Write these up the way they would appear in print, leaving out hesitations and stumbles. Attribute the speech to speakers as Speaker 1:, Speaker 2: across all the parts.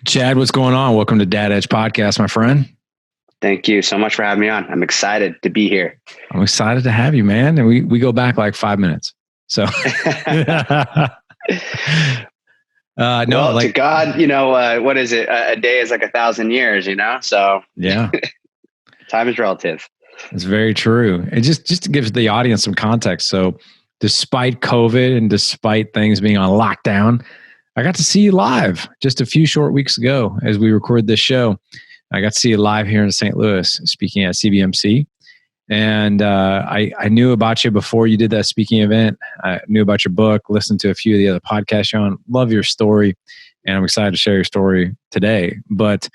Speaker 1: Chad, what's going on? Welcome to Dad Edge Podcast, my friend.
Speaker 2: Thank you so much for having me on. I'm excited to be here.
Speaker 1: I'm excited to have you, man. And we go back like 5 minutes. So,
Speaker 2: to God, what is it? A day is like 1,000 years, So
Speaker 1: yeah,
Speaker 2: time is relative.
Speaker 1: It's very true. And just to give the audience some context. So, despite COVID and despite things being on lockdown, I got to see you live just a few short weeks ago as we record this show. I got to see you live here in St. Louis speaking at CBMC. And I knew about you before you did that speaking event. I knew about your book, listened to a few of the other podcasts you're on. Love your story. And I'm excited to share your story today. But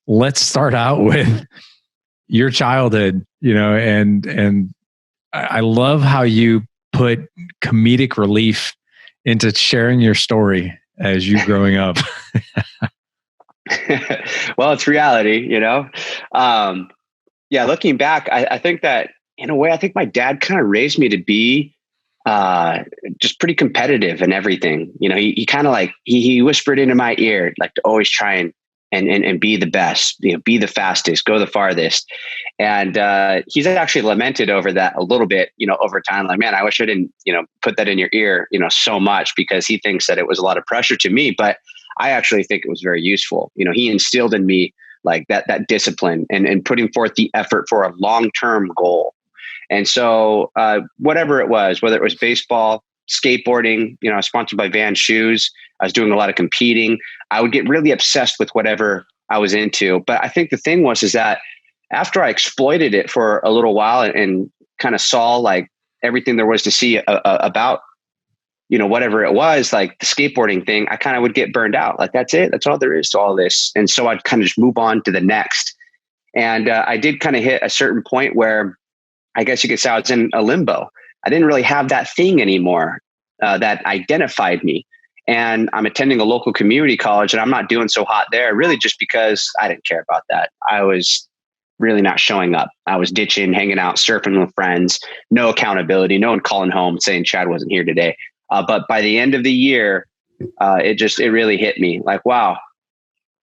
Speaker 1: let's start out with your childhood, and I love how you put comedic relief into sharing your story as you growing up.
Speaker 2: Well, it's reality, looking back, I think that in a way, I think my dad kind of raised me to be just pretty competitive in everything. He kind of he whispered into my ear, like to always try and be the best, be the fastest, go the farthest. And he's actually lamented over that a little bit, over time. Like, man, I wish I didn't, put that in your ear, so much, because he thinks that it was a lot of pressure to me. But I actually think it was very useful. He instilled in me like that discipline and putting forth the effort for a long-term goal. And so whatever it was, whether it was baseball, skateboarding, I was sponsored by Vans shoes. I was doing a lot of competing. I would get really obsessed with whatever I was into. But I think the thing is that after I exploited it for a little while and kind of saw like everything there was to see about, whatever it was, like the skateboarding thing, I kind of would get burned out. Like, that's it. That's all there is to all this. And so I'd kind of just move on to the next. And I did kind of hit a certain point where I guess you could say I was in a limbo. I didn't really have that thing anymore that identified me. And I'm attending a local community college and I'm not doing so hot there, really just because I didn't care about that. I was really not showing up. I was ditching, hanging out, surfing with friends, no accountability, no one calling home saying Chad wasn't here today. But by the end of the year, it really hit me like, wow,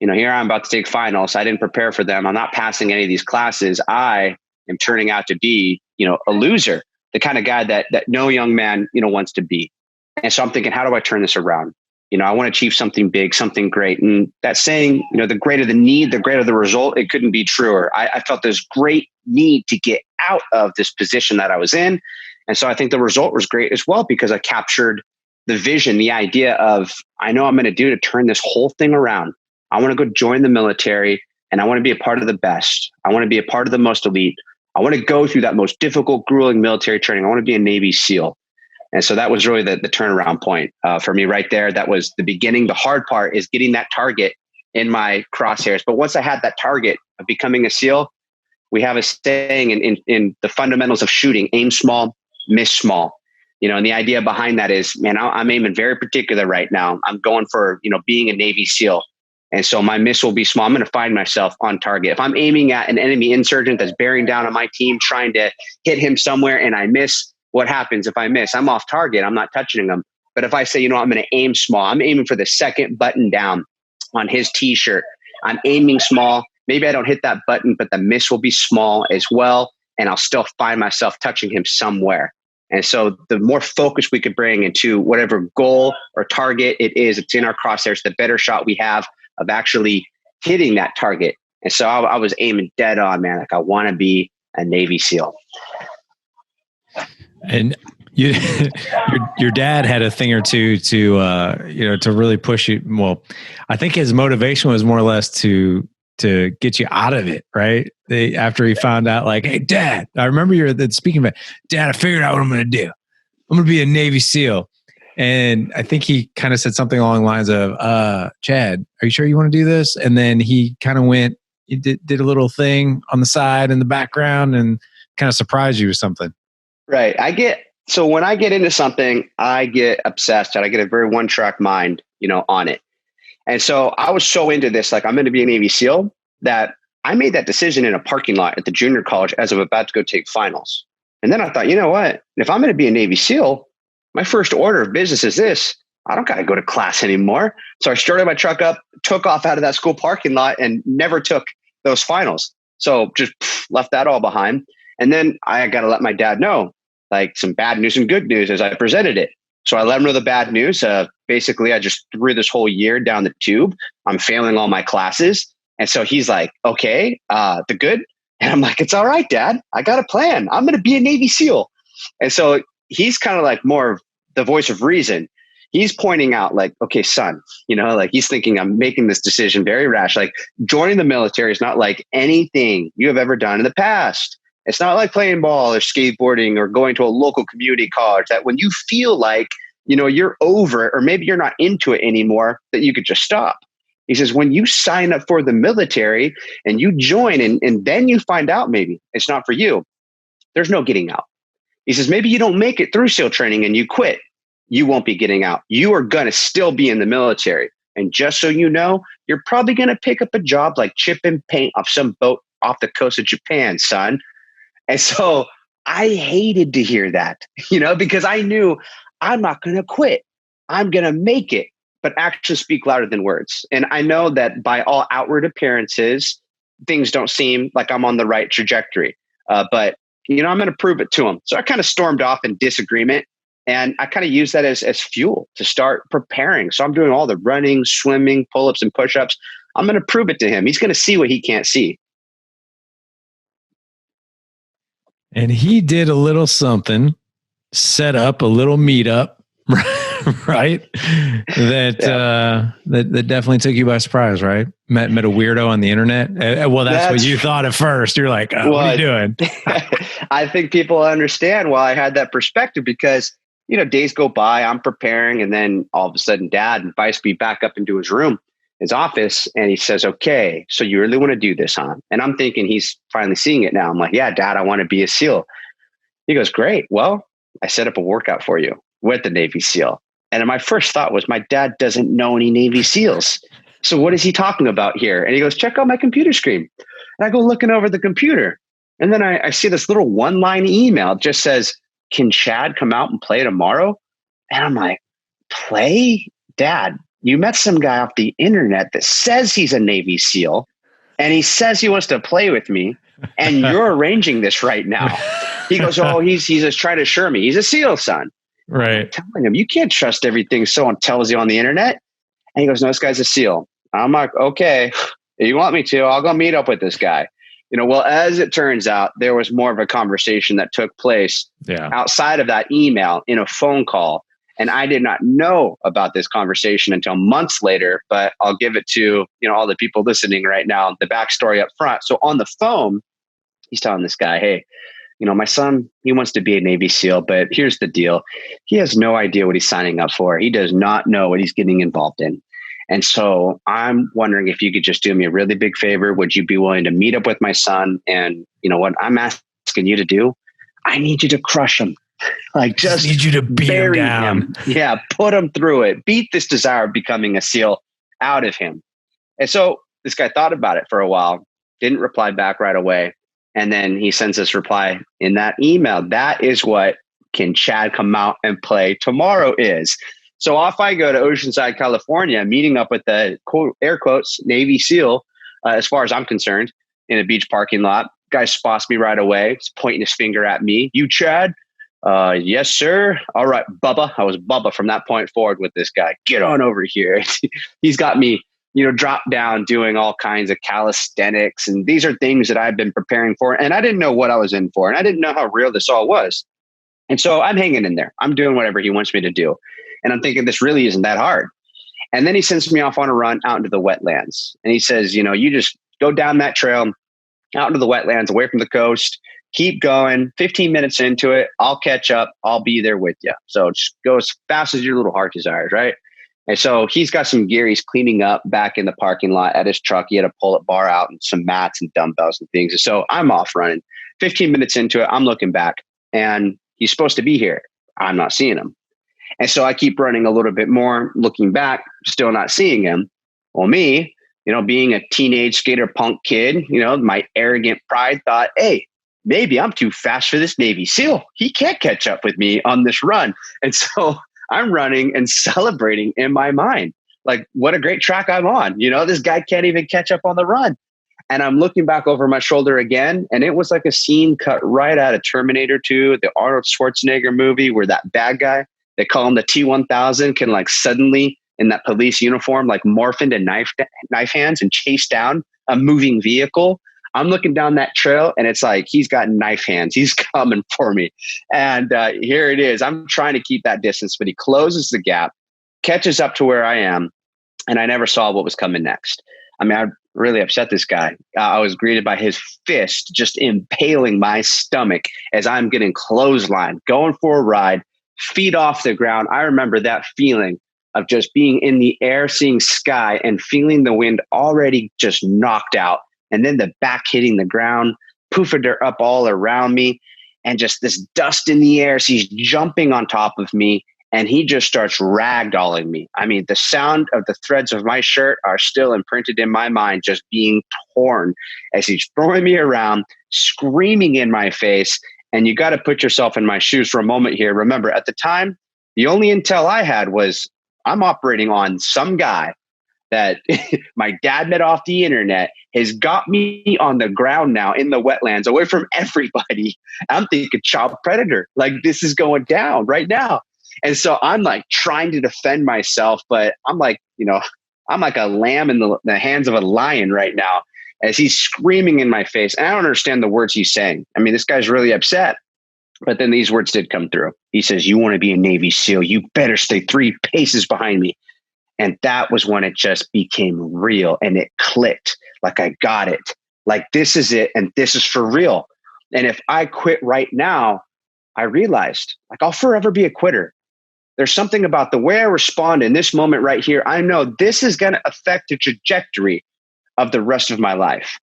Speaker 2: here I'm about to take finals. I didn't prepare for them. I'm not passing any of these classes. I am turning out to be, a loser, the kind of guy that no young man, wants to be. And so I'm thinking, how do I turn this around? I want to achieve something big, something great. And that saying, the greater the need, the greater the result, it couldn't be truer. I felt this great need to get out of this position that I was in. And so I think the result was great as well, because I captured the vision, the idea of, I know I'm going to do to turn this whole thing around. I want to go join the military and I want to be a part of the best. I want to be a part of the most elite. I want to go through that most difficult, grueling military training. I want to be a Navy SEAL. And so that was really the turnaround point for me right there. That was the beginning. The hard part is getting that target in my crosshairs. But once I had that target of becoming a SEAL, we have a saying in the fundamentals of shooting: aim small, miss small. And the idea behind that is, man, I'm aiming very particular right now. I'm going for, being a Navy SEAL. And so my miss will be small. I'm going to find myself on target. If I'm aiming at an enemy insurgent that's bearing down on my team, trying to hit him somewhere and I miss, what happens if I miss? I'm off target. I'm not touching him. But if I say, I'm going to aim small, I'm aiming for the second button down on his t-shirt. I'm aiming small. Maybe I don't hit that button, but the miss will be small as well. And I'll still find myself touching him somewhere. And so the more focus we could bring into whatever goal or target it is, it's in our crosshairs, the better shot we have of actually hitting that target. And so I was aiming dead on, man. Like, I want to be a Navy SEAL.
Speaker 1: And your dad had a thing or two to really push you. Well, I think his motivation was more or less to get you out of it, right? After he found out, like, hey, Dad, I remember you're speaking about, Dad, I figured out what I'm going to do. I'm going to be a Navy SEAL. And I think he kind of said something along the lines of, Chad, are you sure you want to do this? And then he kind of he did a little thing on the side in the background and kind of surprised you with something.
Speaker 2: Right. So when I get into something, I get obsessed and I get a very one-track mind, on it. And so I was so into this, like, I'm going to be a Navy SEAL, that I made that decision in a parking lot at the junior college as I'm about to go take finals. And then I thought, you know what? If I'm going to be a Navy SEAL, my first order of business is this: I don't got to go to class anymore. So I started my truck up, took off out of that school parking lot, and never took those finals. So just left that all behind. And then I got to let my dad know, like, some bad news and good news as I presented it. So I let him know the bad news. Basically, I just threw this whole year down the tube. I'm failing all my classes. And so he's like, okay, the good? And I'm like, it's all right, Dad. I got a plan. I'm going to be a Navy SEAL. And so he's kind of like more of the voice of reason. He's pointing out like, okay, son, like he's thinking I'm making this decision very rash. Like joining the military is not like anything you have ever done in the past. It's not like playing ball or skateboarding or going to a local community college that when you feel like, you're over it, or maybe you're not into it anymore, that you could just stop. He says, when you sign up for the military and you join and then you find out maybe it's not for you, there's no getting out. He says, maybe you don't make it through SEAL training and you quit. You won't be getting out. You are going to still be in the military. And just so you know, you're probably going to pick up a job like chipping paint off some boat off the coast of Japan, son. And so I hated to hear that, because I knew I'm not going to quit. I'm going to make it, but actions speak louder than words. And I know that by all outward appearances, things don't seem like I'm on the right trajectory. But I'm going to prove it to him. So I kind of stormed off in disagreement. And I kind of use that as fuel to start preparing. So I'm doing all the running, swimming, pull-ups, and push-ups. I'm going to prove it to him. He's going to see what he can't see.
Speaker 1: And he did a little something, set up a little meetup, right? That definitely took you by surprise, right? Met a weirdo on the internet. Well, that's what you thought at first. You're like, what are you doing?
Speaker 2: I think people understand why I had that perspective because, days go by, I'm preparing, and then all of a sudden Dad invites me back up into his room, his office, and he says, okay, so you really want to do this, huh? And I'm thinking he's finally seeing it now. I'm like, yeah, Dad, I want to be a SEAL. He goes, great. Well, I set up a workout for you with the Navy SEAL. And my first thought was, my dad doesn't know any Navy SEALs. So what is he talking about here? And he goes, check out my computer screen. And I go looking over the computer. And then I see this little one-line email. It just says, can Chad come out and play tomorrow? And I'm like, play? Dad, you met some guy off the internet that says he's a Navy SEAL. And he says he wants to play with me. And you're arranging this right now. He goes, oh, he's just trying to assure me. He's a SEAL, son.
Speaker 1: Right.
Speaker 2: I'm telling him, you can't trust everything someone tells you on the internet. And he goes, no, this guy's a SEAL. I'm like, okay, if you want me to, I'll go meet up with this guy. Well, as it turns out, there was more of a conversation that took place outside of that email in a phone call. And I did not know about this conversation until months later, but I'll give it to, all the people listening right now, the backstory up front. So on the phone, he's telling this guy, hey, my son, he wants to be a Navy SEAL, but here's the deal. He has no idea what he's signing up for. He does not know what he's getting involved in. And so I'm wondering if you could just do me a really big favor. Would you be willing to meet up with my son? And what I'm asking you to do, I need you to crush him. Like just
Speaker 1: need you to beat him down.
Speaker 2: Yeah, put him through it. Beat this desire of becoming a SEAL out of him. And so this guy thought about it for a while, didn't reply back right away. And then he sends this reply in that email. That is what can Chad come out and play tomorrow is. So off I go to Oceanside, California, meeting up with the quote, air quotes, Navy SEAL, as far as I'm concerned, in a beach parking lot. Guy spots me right away. He's pointing his finger at me. You, Chad? Yes, sir. All right, Bubba. I was Bubba from that point forward with this guy. Get on over here. He's got me, dropped down doing all kinds of calisthenics. And these are things that I've been preparing for. And I didn't know what I was in for. And I didn't know how real this all was. And so I'm hanging in there. I'm doing whatever he wants me to do. And I'm thinking this really isn't that hard. And then he sends me off on a run out into the wetlands. And he says, you just go down that trail out into the wetlands away from the coast. Keep going. 15 minutes into it, I'll catch up. I'll be there with you. So just go as fast as your little heart desires, right? And so he's got some gear he's cleaning up back in the parking lot at his truck. He had a pull-up bar out and some mats and dumbbells and things. And so I'm off running. 15 minutes into it, I'm looking back. And he's supposed to be here. I'm not seeing him. And so I keep running a little bit more, looking back, still not seeing him. Well, me, being a teenage skater punk kid, my arrogant pride thought, hey, maybe I'm too fast for this Navy SEAL. He can't catch up with me on this run. And so I'm running and celebrating in my mind. Like, what a great track I'm on. This guy can't even catch up on the run. And I'm looking back over my shoulder again, and it was like a scene cut right out of Terminator 2, the Arnold Schwarzenegger movie, where that bad guy, they call him the T-1000, can like suddenly in that police uniform, like morph into knife hands and chase down a moving vehicle. I'm looking down that trail, and it's like he's got knife hands. He's coming for me. And here it is. I'm trying to keep that distance, but he closes the gap, catches up to where I am, and I never saw what was coming next. I mean, I really upset this guy. I was greeted by his fist just impaling my stomach as I'm getting clotheslined, going for a ride, feet off the ground. I remember that feeling of just being in the air, seeing sky, and feeling the wind already just knocked out. And then the back hitting the ground, poof of dirt up all around me, and just this dust in the air. So he's jumping on top of me, and he just starts ragdolling me. I mean, the sound of the threads of my shirt are still imprinted in my mind, just being torn as he's throwing me around, screaming in my face. And you got to put yourself in my shoes for a moment here. Remember, at the time, the only intel I had was I'm operating on some guy that my dad met off the internet, has got me on the ground now in the wetlands away from everybody. I'm thinking child predator. Like, this is going down right now. And so I'm like trying to defend myself, but I'm like, I'm like a lamb in the hands of a lion right now as he's screaming in my face. And I don't understand the words he's saying. I mean, this guy's really upset. But then these words did come through. He says, "You want to be a Navy SEAL, you better stay 3 paces behind me." And that was when it just became real, and it clicked. Like, I got it. Like, this is it. And this is for real. And if I quit right now, I realized, like, I'll forever be a quitter. There's something about the way I respond in this moment right here. I know this is going to affect the trajectory of the rest of my life.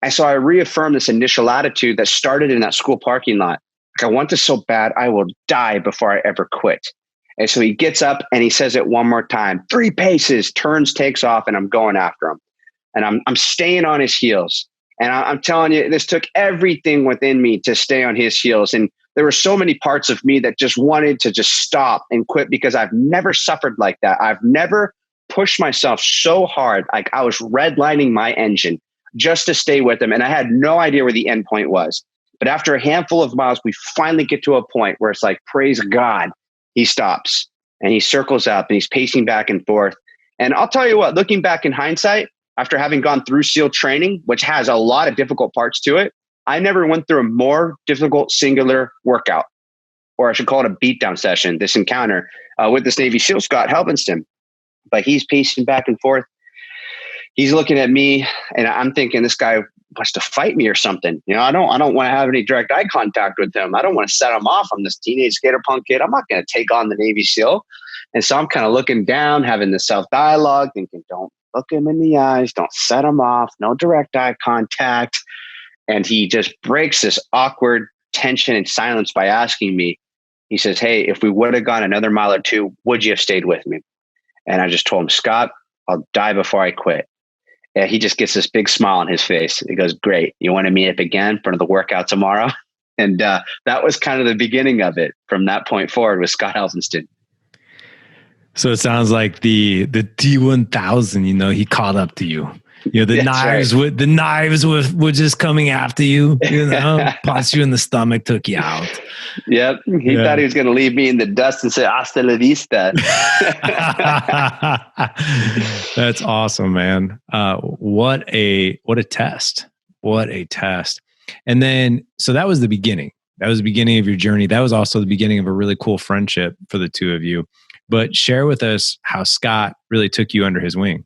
Speaker 2: And so I reaffirmed this initial attitude that started in that school parking lot. Like, I want this so bad, I will die before I ever quit. And so he gets up and he says it one more time, 3 paces, turns, takes off, and I'm going after him. And I'm staying on his heels. And I'm telling you, this took everything within me to stay on his heels. And there were so many parts of me that just wanted to just stop and quit, because I've never suffered like that. I've never pushed myself so hard. Like, I was redlining my engine just to stay with him. And I had no idea where the end point was. But after a handful of miles, we finally get to a point where it's like, praise God, he stops and he circles up and he's pacing back and forth. And I'll tell you what, looking back in hindsight, after having gone through SEAL training, which has a lot of difficult parts to it, I never went through a more difficult singular workout, or I should call it a beatdown session, this encounter with this Navy SEAL, Scott Helvenston. But he's pacing back and forth. He's looking at me, and I'm thinking, this guy wants to fight me or something. I don't want to have any direct eye contact with him. I don't want to set him off. I'm this teenage skater punk kid. I'm not going to take on the Navy SEAL. And so I'm kind of looking down, having this self-dialogue, thinking, don't look him in the eyes, don't set him off, no direct eye contact. And he just breaks this awkward tension and silence by asking me, he says, "Hey, if we would have gone another mile or 2, would you have stayed with me?" And I just told him, "Scott, I'll die before I quit." And he just gets this big smile on his face. He goes, "Great. You want to meet up again for the workout tomorrow?" And that was kind of the beginning of it from that point forward with Scott Helvenston.
Speaker 1: So it sounds like the T-1000, he caught up to you. The knives right. were just coming after you, punched you in the stomach, took you out.
Speaker 2: Yep. He thought he was going to leave me in the dust and say, "Hasta la vista."
Speaker 1: That's awesome, man. What a test. What a test. And then, so that was the beginning. That was the beginning of your journey. That was also the beginning of a really cool friendship for the two of you. But share with us how Scott really took you under his wing.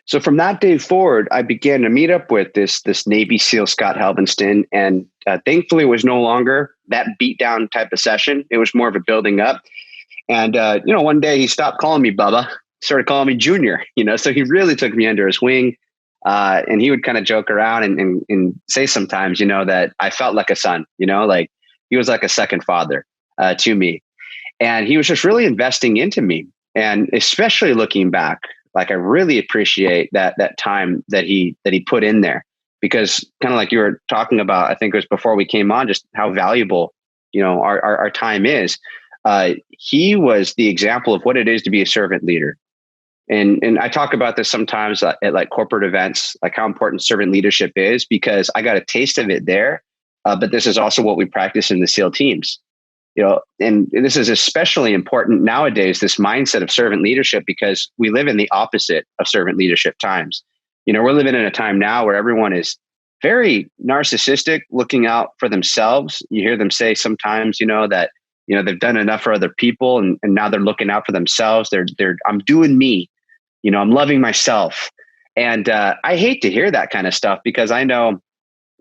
Speaker 2: So from that day forward, I began to meet up with this Navy SEAL, Scott Helvenston, and thankfully it was no longer that beatdown type of session. It was more of a building up. And, one day he stopped calling me Bubba, started calling me Junior, so he really took me under his wing. And he would kind of joke around and say sometimes, that I felt like a son, like he was like a second father to me. And he was just really investing into me. And especially looking back, like, I really appreciate that time that he put in there, because kind of like you were talking about, I think it was before we came on, just how valuable, our time is. He was the example of what it is to be a servant leader. And I talk about this sometimes at like corporate events, like how important servant leadership is, because I got a taste of it there. But this is also what we practice in the SEAL teams. And this is especially important nowadays, this mindset of servant leadership, because we live in the opposite of servant leadership times. We're living in a time now where everyone is very narcissistic, looking out for themselves. You hear them say sometimes, that, they've done enough for other people, and now they're looking out for themselves. I'm doing me, I'm loving myself. And I hate to hear that kind of stuff, because I know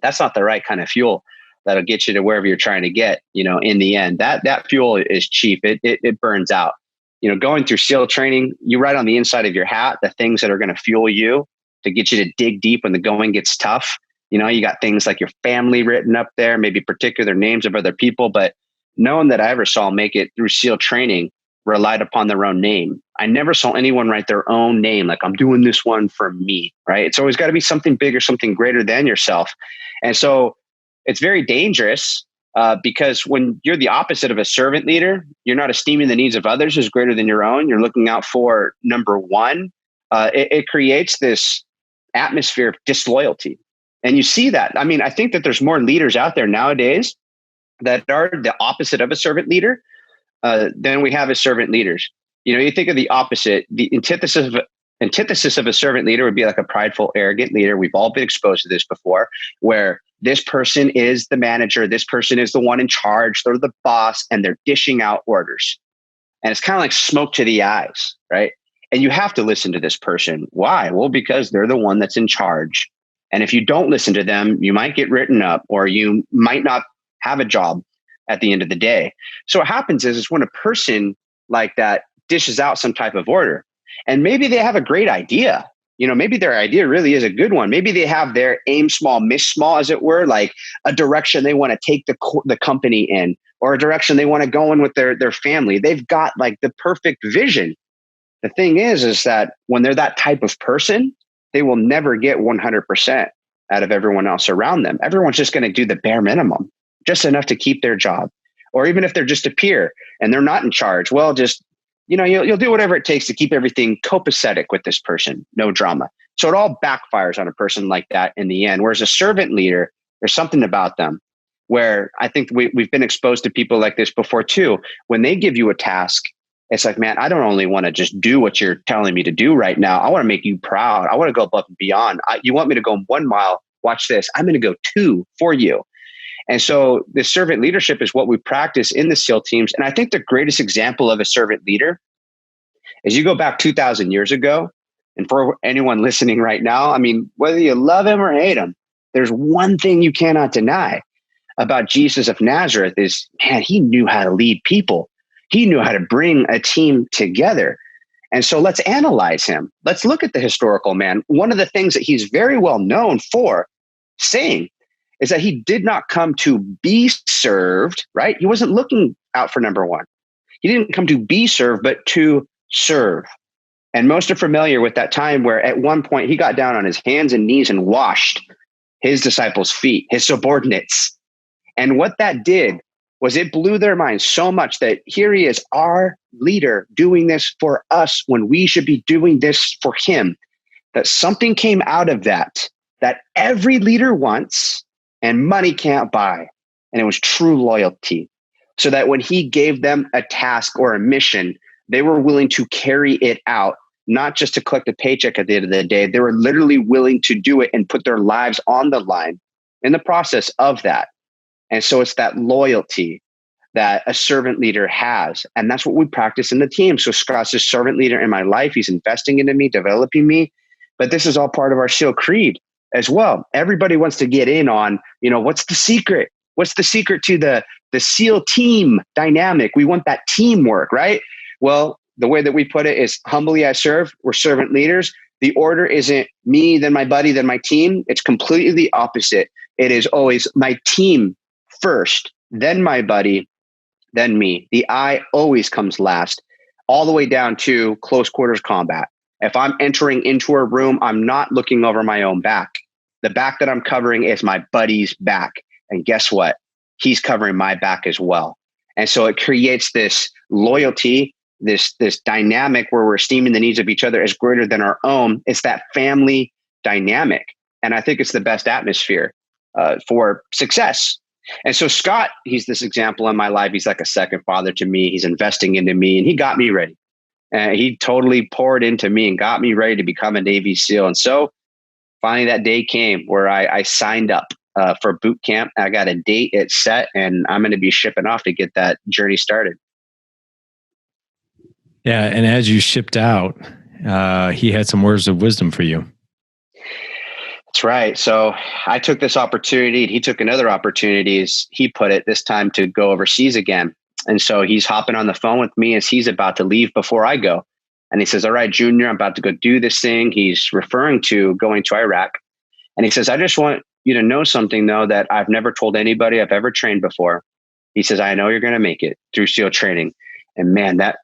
Speaker 2: that's not the right kind of fuel that'll get you to wherever you're trying to get, in the end. That fuel is cheap. It burns out. Going through SEAL training, you write on the inside of your hat the things that are going to fuel you to get you to dig deep when the going gets tough. You got things like your family written up there, maybe particular names of other people, but no one that I ever saw make it through SEAL training relied upon their own name. I never saw anyone write their own name, like, I'm doing this one for me, right? It's always got to be something bigger, something greater than yourself. And so it's very dangerous because when you're the opposite of a servant leader, you're not esteeming the needs of others as greater than your own. You're looking out for number one. It creates this atmosphere of disloyalty. And you see that. I mean, I think that there's more leaders out there nowadays that are the opposite of a servant leader than we have as servant leaders. You think of the opposite, the antithesis of a servant leader would be like a prideful, arrogant leader. We've all been exposed to this before, where this person is the manager, this person is the one in charge, they're the boss, and they're dishing out orders. And it's kind of like smoke to the eyes, right? And you have to listen to this person. Why? Well, because they're the one that's in charge. And if you don't listen to them, you might get written up, or you might not have a job at the end of the day. So what happens is when a person like that dishes out some type of order, and maybe they have a great idea, maybe their idea really is a good one. Maybe they have their aim small, miss small, as it were, like a direction they want to take the company in, or a direction they want to go in with their family. They've got like the perfect vision. The thing is that when they're that type of person, they will never get 100% out of everyone else around them. Everyone's just going to do the bare minimum, just enough to keep their job. Or even if they're just a peer and they're not in charge, well, just, you'll do whatever it takes to keep everything copacetic with this person, no drama. So it all backfires on a person like that in the end. Whereas a servant leader, there's something about them where I think we've been exposed to people like this before too. When they give you a task, it's like, man, I don't only want to just do what you're telling me to do right now. I want to make you proud. I want to go above and beyond. You want me to go 1 mile? Watch this. I'm going to go 2 for you. And so the servant leadership is what we practice in the SEAL teams. And I think the greatest example of a servant leader is you go back 2,000 years ago. And for anyone listening right now, I mean, whether you love him or hate him, there's one thing you cannot deny about Jesus of Nazareth is, man, he knew how to lead people. He knew how to bring a team together. And so let's analyze him. Let's look at the historical man. One of the things that he's very well known for saying is that he did not come to be served, right? He wasn't looking out for number one. He didn't come to be served, but to serve. And most are familiar with that time where at one point he got down on his hands and knees and washed his disciples' feet, his subordinates. And what that did was it blew their minds so much that here he is, our leader, doing this for us when we should be doing this for him, that something came out of that every leader wants and money can't buy. And it was true loyalty. So that when he gave them a task or a mission, they were willing to carry it out, not just to collect a paycheck at the end of the day. They were literally willing to do it and put their lives on the line in the process of that. And so it's that loyalty that a servant leader has. And that's what we practice in the team. So Scott's a servant leader in my life. He's investing into me, developing me. But this is all part of our SEAL creed as well. Everybody wants to get in on, what's the secret? What's the secret to the SEAL team dynamic? We want that teamwork, right? Well, the way that we put it is humbly I serve. We're servant leaders. The order isn't me, then my buddy, then my team. It's completely the opposite. It is always my team first, then my buddy, then me. The I always comes last, all the way down to close quarters combat. If I'm entering into a room, I'm not looking over my own back. The back that I'm covering is my buddy's back. And guess what? He's covering my back as well. And so it creates this loyalty, this dynamic where we're esteeming the needs of each other as greater than our own. It's that family dynamic. And I think it's the best atmosphere for success. And so Scott, he's this example in my life. He's like a second father to me. He's investing into me, and he got me ready. And he totally poured into me and got me ready to become a Navy SEAL. And so finally that day came where I signed up for boot camp. I got a date, it's set, and I'm going to be shipping off to get that journey started.
Speaker 1: Yeah. And as you shipped out, he had some words of wisdom for you.
Speaker 2: That's right. So I took this opportunity, and he took another opportunity, as he put it, this time to go overseas again. And so he's hopping on the phone with me as he's about to leave before I go. And he says, all right, Junior, I'm about to go do this thing. He's referring to going to Iraq. And he says, I just want you to know something, though, that I've never told anybody I've ever trained before. He says, I know you're going to make it through SEAL training. And man, that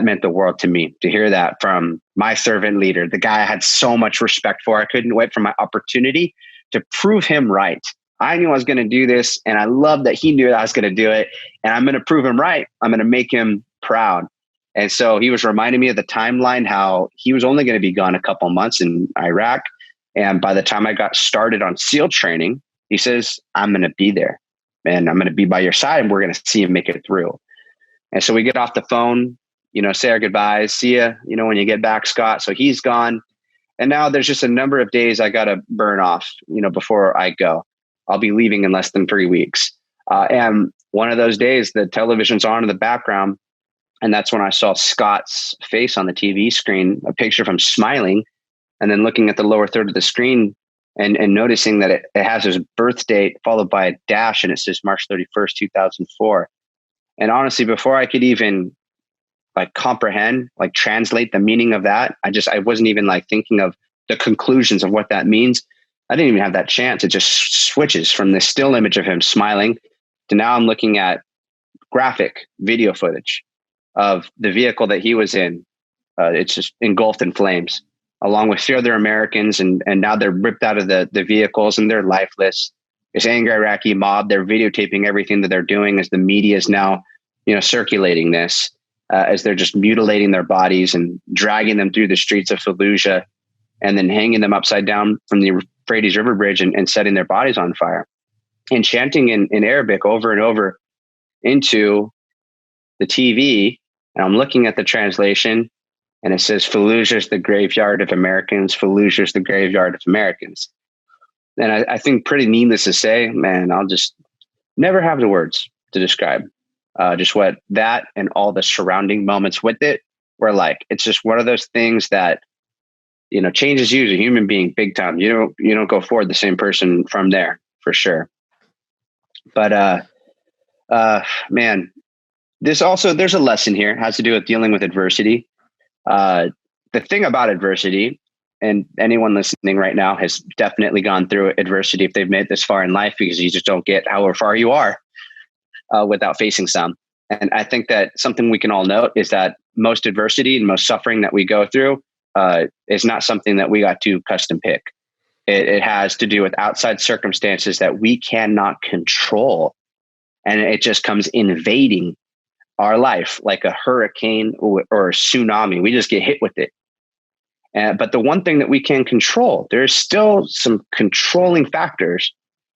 Speaker 2: meant the world to me to hear that from my servant leader, the guy I had so much respect for. I couldn't wait for my opportunity to prove him right. I knew I was going to do this, and I love that he knew that I was going to do it, and I'm going to prove him right. I'm going to make him proud. And so he was reminding me of the timeline, how he was only going to be gone a couple months in Iraq. And by the time I got started on SEAL training, he says, I'm going to be there, and I'm going to be by your side, and we're going to see him make it through. And so we get off the phone, say our goodbyes, see ya, when you get back, Scott. So he's gone. And now there's just a number of days I got to burn off, before I go. I'll be leaving in less than 3 weeks. And one of those days, the television's on in the background. And that's when I saw Scott's face on the TV screen, a picture of him smiling, and then looking at the lower third of the screen and noticing that it has his birth date followed by a dash, and it says March 31st, 2004. And honestly, before I could even comprehend, translate the meaning of that, I wasn't even thinking of the conclusions of what that means. I didn't even have that chance. It just switches from this still image of him smiling to now I'm looking at graphic video footage of the vehicle that he was in. It's just engulfed in flames, along with 3 other Americans. And now they're ripped out of the vehicles and they're lifeless. This angry Iraqi mob, they're videotaping everything that they're doing as the media is now, circulating this, as they're just mutilating their bodies and dragging them through the streets of Fallujah and then hanging them upside down from the Euphrates River Bridge and setting their bodies on fire and chanting in Arabic over and over into the TV. And I'm looking at the translation, and it says, Fallujah is the graveyard of Americans. Fallujah is the graveyard of Americans. And I think pretty needless to say, man, I'll just never have the words to describe just what that and all the surrounding moments with it were like. It's just one of those things that, changes you as a human being big time. You don't go forward the same person from there, for sure. But man, there's a lesson here. It has to do with dealing with adversity. The thing about adversity, and anyone listening right now has definitely gone through adversity if they've made this far in life, because you just don't get however far you are without facing some. And I think that something we can all note is that most adversity and most suffering that we go through is not something that we got to custom pick. It has to do with outside circumstances that we cannot control. And it just comes invading our life like a hurricane or a tsunami. We just get hit with it. But the one thing that we can control, there's still some controlling factors.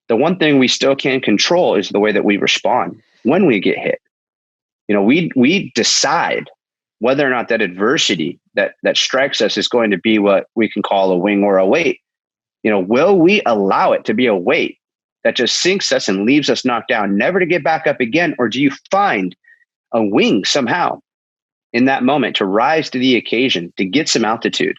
Speaker 2: The one thing we still can control is the way that we respond when we get hit. We decide whether or not that adversity that strikes us is going to be what we can call a wing or a weight. Will we allow it to be a weight that just sinks us and leaves us knocked down, never to get back up again? Or do you find a wing somehow in that moment to rise to the occasion, to get some altitude?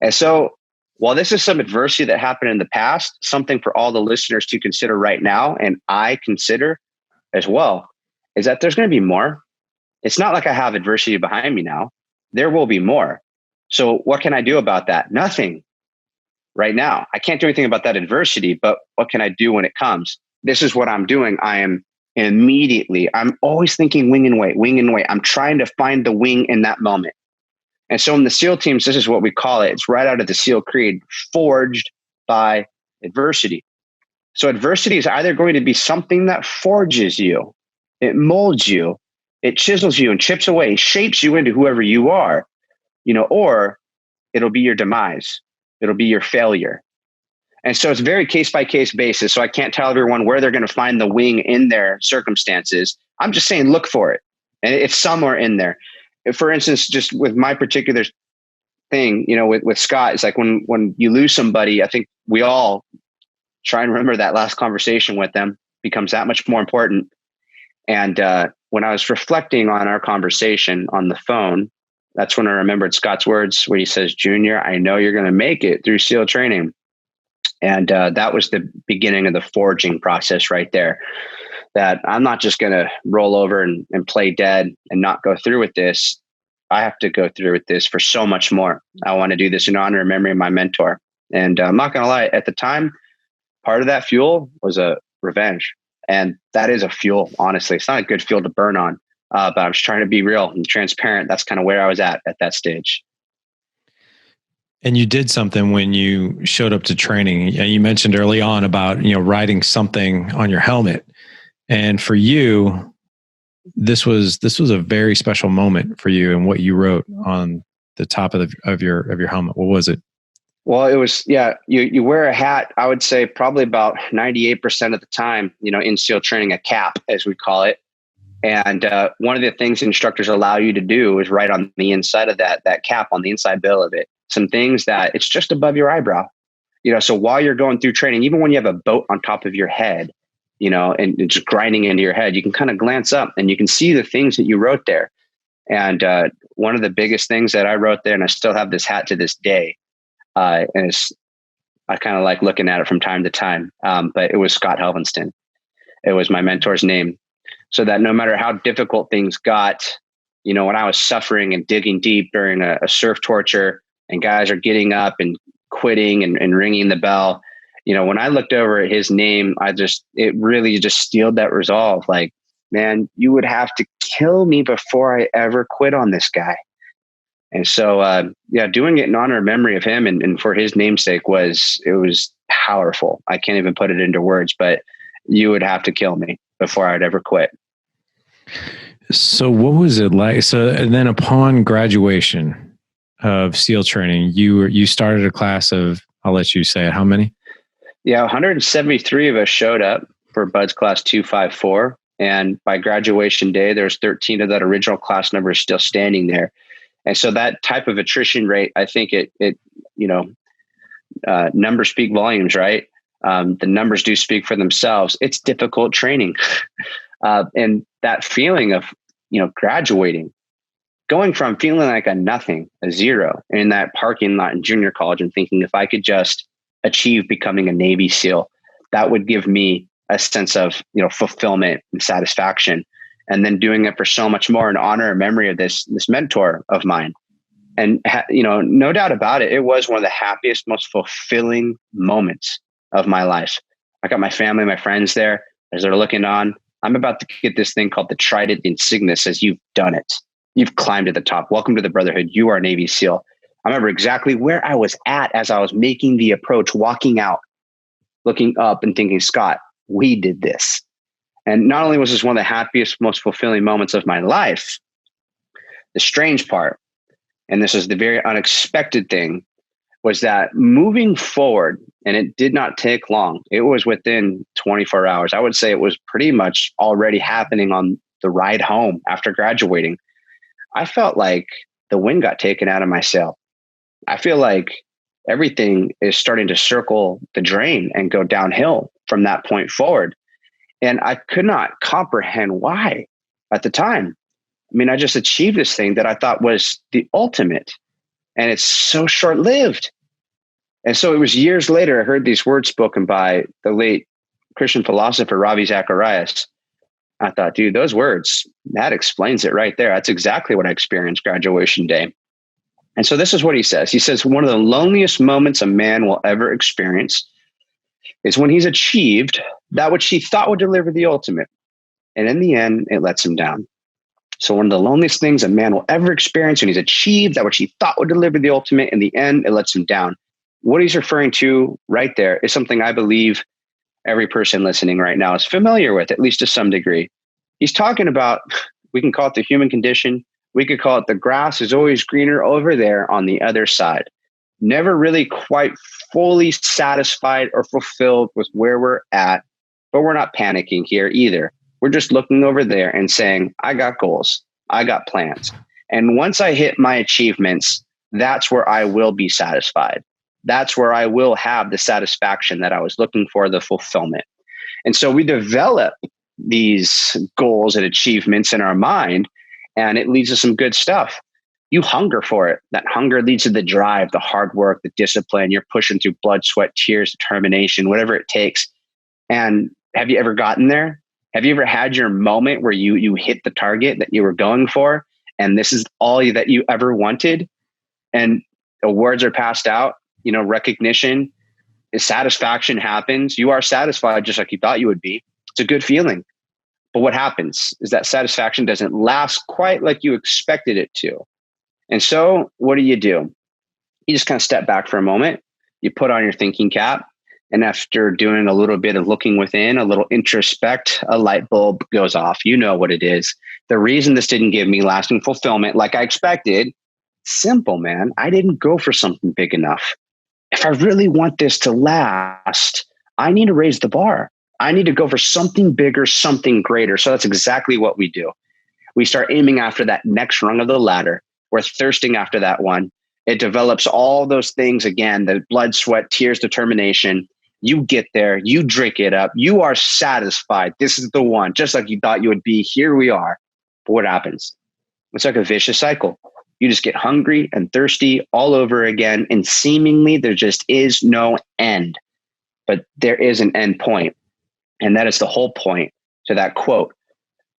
Speaker 2: And so while this is some adversity that happened in the past, something for all the listeners to consider right now, and I consider as well, is that there's going to be more. It's not like I have adversity behind me now. There will be more. So what can I do about that? Nothing right now. I can't do anything about that adversity, but what can I do when it comes? This is what I'm doing. I'm always thinking wing and weight. I'm trying to find the wing in that moment. And so in the SEAL teams, this is what we call it. It's right out of the SEAL Creed, forged by adversity. So adversity is either going to be something that forges you, It molds you, it chisels you and chips away and shapes you into whoever you are, or it'll be your demise. It'll be your failure. And so it's very case by case basis. So I can't tell everyone where they're going to find the wing in their circumstances. I'm just saying, look for it. And it's somewhere in there. For instance, just with my particular thing, with Scott, it's like when you lose somebody, I think we all try and remember that last conversation with them becomes that much more important. And when I was reflecting on our conversation on the phone, that's when I remembered Scott's words where he says, Junior, I know you're going to make it through SEAL training. And that was the beginning of the forging process right there, that I'm not just going to roll over and play dead and not go through with this. I have to go through with this for so much more. I want to do this in honor and memory of my mentor. And I'm not going to lie, at the time, part of that fuel was a revenge. And that is a fuel, honestly. It's not a good fuel to burn on, but I'm just trying to be real and transparent. That's kind of where I was at that stage.
Speaker 1: And you did something when you showed up to training. You mentioned early on about, writing something on your helmet. And for you, this was a very special moment for you and what you wrote on the top of your helmet. What was it?
Speaker 2: Well, it was, you wear a hat, I would say probably about 98% of the time, in SEAL training, a cap, as we call it. And one of the things instructors allow you to do is write on the inside of that cap, on the inside bill of it, some things that it's just above your eyebrow. So while you're going through training, even when you have a boat on top of your head, and it's just grinding into your head, you can kind of glance up and you can see the things that you wrote there. And one of the biggest things that I wrote there, and I still have this hat to this day, and I kind of like looking at it from time to time, but it was Scott Helvenston. It was my mentor's name. So that no matter how difficult things got, when I was suffering and digging deep during a surf torture and guys are getting up and quitting and ringing the bell, when I looked over at his name, it really just steeled that resolve. Like, man, you would have to kill me before I ever quit on this guy. And so, doing it in honor and memory of him and for his namesake was powerful. I can't even put it into words, but you would have to kill me before I'd ever quit.
Speaker 1: So what was it like? So, and then upon graduation of SEAL training, you started a class of, I'll let you say it, how many?
Speaker 2: Yeah, 173 of us showed up for Bud's class 254. And by graduation day, there's 13 of that original class number still standing there. And so that type of attrition rate, I think numbers speak volumes, right? The numbers do speak for themselves. It's difficult training. And that feeling of, graduating, going from feeling like a nothing, a zero in that parking lot in junior college and thinking if I could just achieve becoming a Navy SEAL, that would give me a sense of, fulfillment and satisfaction. And then doing it for so much more in honor and memory of this mentor of mine. And, no doubt about it, it was one of the happiest, most fulfilling moments of my life. I got my family, my friends there as they're looking on. I'm about to get this thing called the Trident Insignia. Says, you've done it. You've climbed to the top. Welcome to the Brotherhood. You are a Navy SEAL. I remember exactly where I was at as I was making the approach, walking out, looking up and thinking, Scott, we did this. And not only was this one of the happiest, most fulfilling moments of my life, the strange part, and this is the very unexpected thing, was that moving forward, and it did not take long. It was within 24 hours. I would say it was pretty much already happening on the ride home after graduating. I felt like the wind got taken out of my sail. I feel like everything is starting to circle the drain and go downhill from that point forward. And I could not comprehend why at the time. I mean, I just achieved this thing that I thought was the ultimate, and it's so short-lived. And so it was years later, I heard these words spoken by the late Christian philosopher, Ravi Zacharias. I thought, dude, those words, that explains it right there. That's exactly what I experienced graduation day. And so this is what he says. He says, one of the loneliest moments a man will ever experience is when he's achieved that which he thought would deliver the ultimate. And in the end, it lets him down. So one of the loneliest things a man will ever experience when he's achieved that which he thought would deliver the ultimate, in the end, it lets him down. What he's referring to right there is something I believe every person listening right now is familiar with, at least to some degree. He's talking about, we can call it the human condition. We could call it the grass is always greener over there on the other side. Never really quite fully satisfied or fulfilled with where we're at, but we're not panicking here either. We're just looking over there and saying, I got goals. I got plans. And once I hit my achievements, that's where I will be satisfied. That's where I will have the satisfaction that I was looking for, the fulfillment. And so we develop these goals and achievements in our mind, and it leads to some good stuff. You hunger for it. That hunger leads to the drive, the hard work, the discipline. You're pushing through blood, sweat, tears, determination, whatever it takes. And have you ever gotten there? Have you ever had your moment where you hit the target that you were going for, and this is all that you ever wanted? And awards are passed out, recognition, satisfaction happens. You are satisfied just like you thought you would be. It's a good feeling. But what happens is that satisfaction doesn't last quite like you expected it to. And so what do? You just kind of step back for a moment. You put on your thinking cap. And after doing a little bit of looking within, a little introspect, a light bulb goes off. You know what it is. The reason this didn't give me lasting fulfillment like I expected, simple, man. I didn't go for something big enough. If I really want this to last, I need to raise the bar. I need to go for something bigger, something greater. So that's exactly what we do. We start aiming after that next rung of the ladder. We're thirsting after that one. It develops all those things again, the blood, sweat, tears, determination. You get there, you drink it up, you are satisfied. This is the one, just like you thought you would be. Here we are. But what happens? It's like a vicious cycle. You just get hungry and thirsty all over again. And seemingly there just is no end. But there is an end point. And that is the whole point to that quote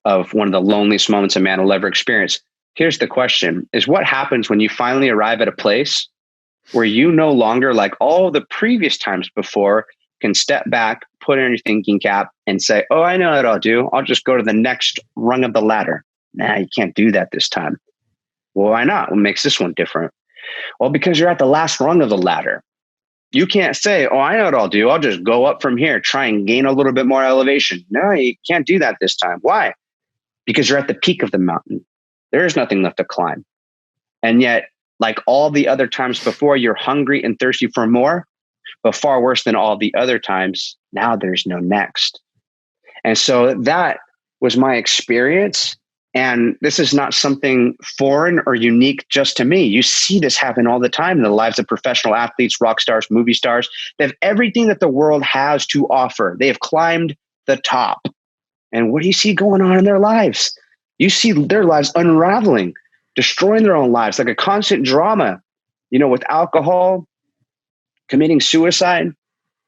Speaker 2: of one of the loneliest moments a man will ever experience. Here's the question, is what happens when you finally arrive at a place where you no longer, like all the previous times before, can step back, put on your thinking cap and say, oh, I know what I'll do. I'll just go to the next rung of the ladder. Nah, you can't do that this time. Well, why not? What makes this one different? Well, because you're at the last rung of the ladder. You can't say, oh, I know what I'll do. I'll just go up from here, try and gain a little bit more elevation. No, you can't do that this time. Why? Because you're at the peak of the mountain. There is nothing left to climb. And yet, like all the other times before, you're hungry and thirsty for more, but far worse than all the other times, now there's no next. And so that was my experience. And this is not something foreign or unique just to me. You see this happen all the time in the lives of professional athletes, rock stars, movie stars. They have everything that the world has to offer. They have climbed the top. And what do you see going on in their lives? You see their lives unraveling, destroying their own lives, like a constant drama, with alcohol, committing suicide.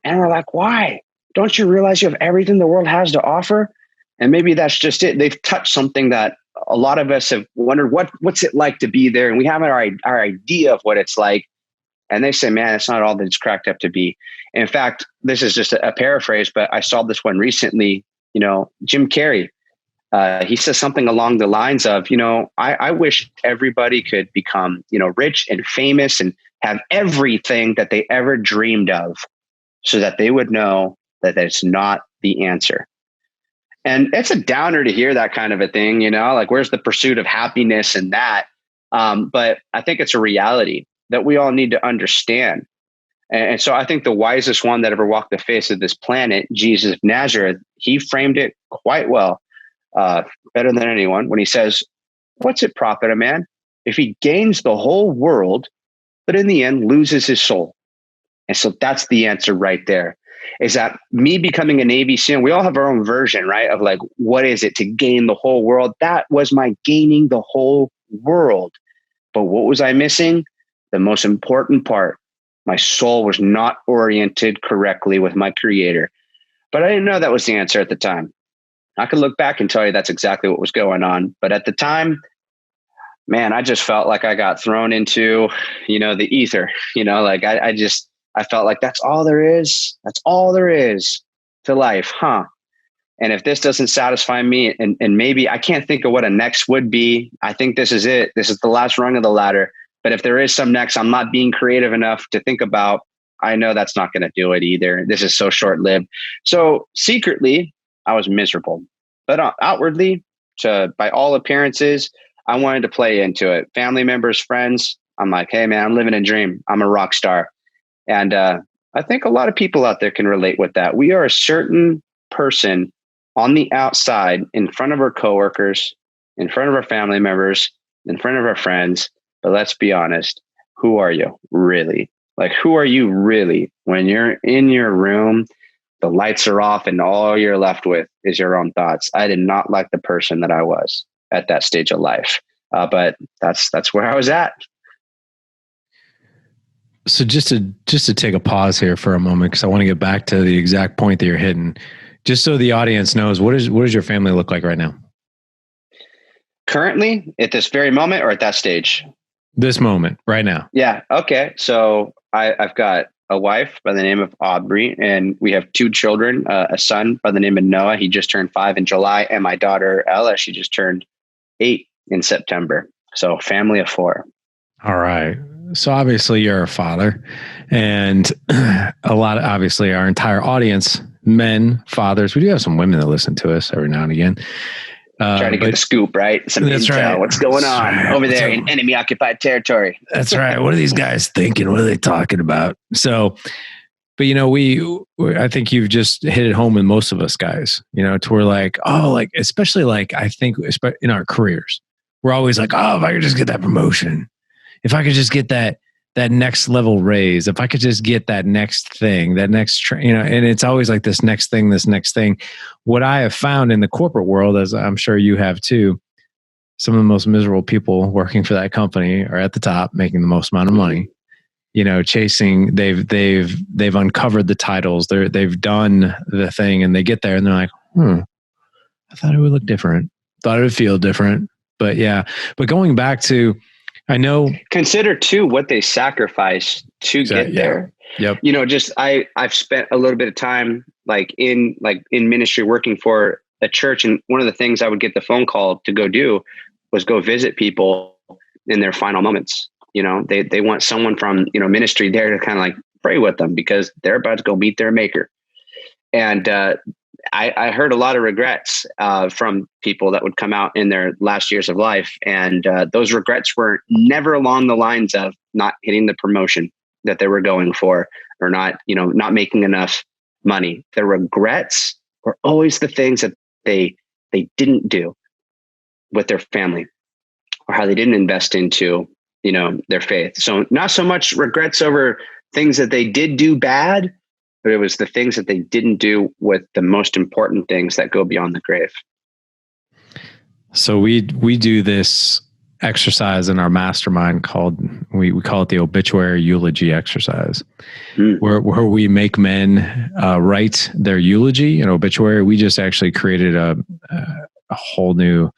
Speaker 2: And we're like, why? Don't you realize you have everything the world has to offer? And maybe that's just it. They've touched something that a lot of us have wondered, what's it like to be there? And we have our idea of what it's like. And they say, man, it's not all that it's cracked up to be. In fact, this is just a paraphrase, but I saw this one recently, Jim Carrey. He says something along the lines of, I wish everybody could become, rich and famous and have everything that they ever dreamed of so that they would know that that's not the answer. And it's a downer to hear that kind of a thing, like where's the pursuit of happiness in that? But I think it's a reality that we all need to understand. And so I think the wisest one that ever walked the face of this planet, Jesus of Nazareth, he framed it quite well, better than anyone, when he says, what's it profit a man if he gains the whole world, but in the end loses his soul? And so that's the answer right there. Is that me becoming a Navy SEAL? We all have our own version, right? Of like, what is it to gain the whole world? That was my gaining the whole world. But what was I missing? The most important part. My soul was not oriented correctly with my creator. But I didn't know that was the answer at the time. I could look back and tell you that's exactly what was going on. But at the time, man, I just felt like I got thrown into, the ether, like I felt like that's all there is. That's all there is to life, huh? And if this doesn't satisfy me, and maybe I can't think of what a next would be, I think this is it. This is the last rung of the ladder. But if there is some next I'm not being creative enough to think about, I know that's not going to do it either. This is so short-lived. So secretly, I was miserable. But outwardly, by all appearances, I wanted to play into it. Family members, friends, I'm like, hey man, I'm living a dream. I'm a rock star. And I think a lot of people out there can relate with that. We are a certain person on the outside, in front of our coworkers, in front of our family members, in front of our friends. But let's be honest, who are you really? Like, who are you really when you're in your room, the lights are off and all you're left with is your own thoughts? I did not like the person that I was at that stage of life. But that's where I was at.
Speaker 1: So just to take a pause here for a moment, because I want to get back to the exact point that you're hitting, just so the audience knows, what does your family look like right now?
Speaker 2: Currently, at this very moment, or at that stage?
Speaker 1: This moment, right now.
Speaker 2: Yeah. Okay. So I've got a wife by the name of Aubrey, and we have 2 children, a son by the name of Noah. He just turned 5 in July, and my daughter, Ella, she just turned 8 in September. So family of 4.
Speaker 1: All right. So obviously you're a father, and obviously our entire audience, men, fathers, we do have some women that listen to us every now and again.
Speaker 2: Trying to get the scoop, right? Some
Speaker 1: that's
Speaker 2: intel.
Speaker 1: Right.
Speaker 2: What's going on over there in enemy occupied territory?
Speaker 1: That's right. What are these guys thinking? What are they talking about? So, but I think you've just hit it home with most of us guys, to where like, especially like, I think in our careers, we're always like, oh, if I could just get that promotion, if I could just get that next level raise, if I could just get that next thing, that next, and it's always like this next thing. What I have found in the corporate world, as I'm sure you have too, some of the most miserable people working for that company are at the top, making the most amount of money, chasing, they've uncovered the titles, they've done the thing, and they get there and they're like, I thought it would look different. Thought it would feel different. But yeah, but going back to, I know.
Speaker 2: Consider too what they sacrificed to get there.
Speaker 1: Yep.
Speaker 2: I've spent a little bit of time in ministry working for a church, and one of the things I would get the phone call to go do was go visit people in their final moments. They want someone from ministry there to kind of like pray with them because they're about to go meet their maker. And I heard a lot of regrets from people that would come out in their last years of life. And those regrets were never along the lines of not hitting the promotion that they were going for, or not making enough money. The regrets were always the things that they didn't do with their family, or how they didn't invest into, their faith. So not so much regrets over things that they did do bad, but it was the things that they didn't do with the most important things that go beyond the grave.
Speaker 1: So we do this exercise in our mastermind called, we call it the obituary eulogy exercise, where we make men write their eulogy and obituary. We just actually created a whole new,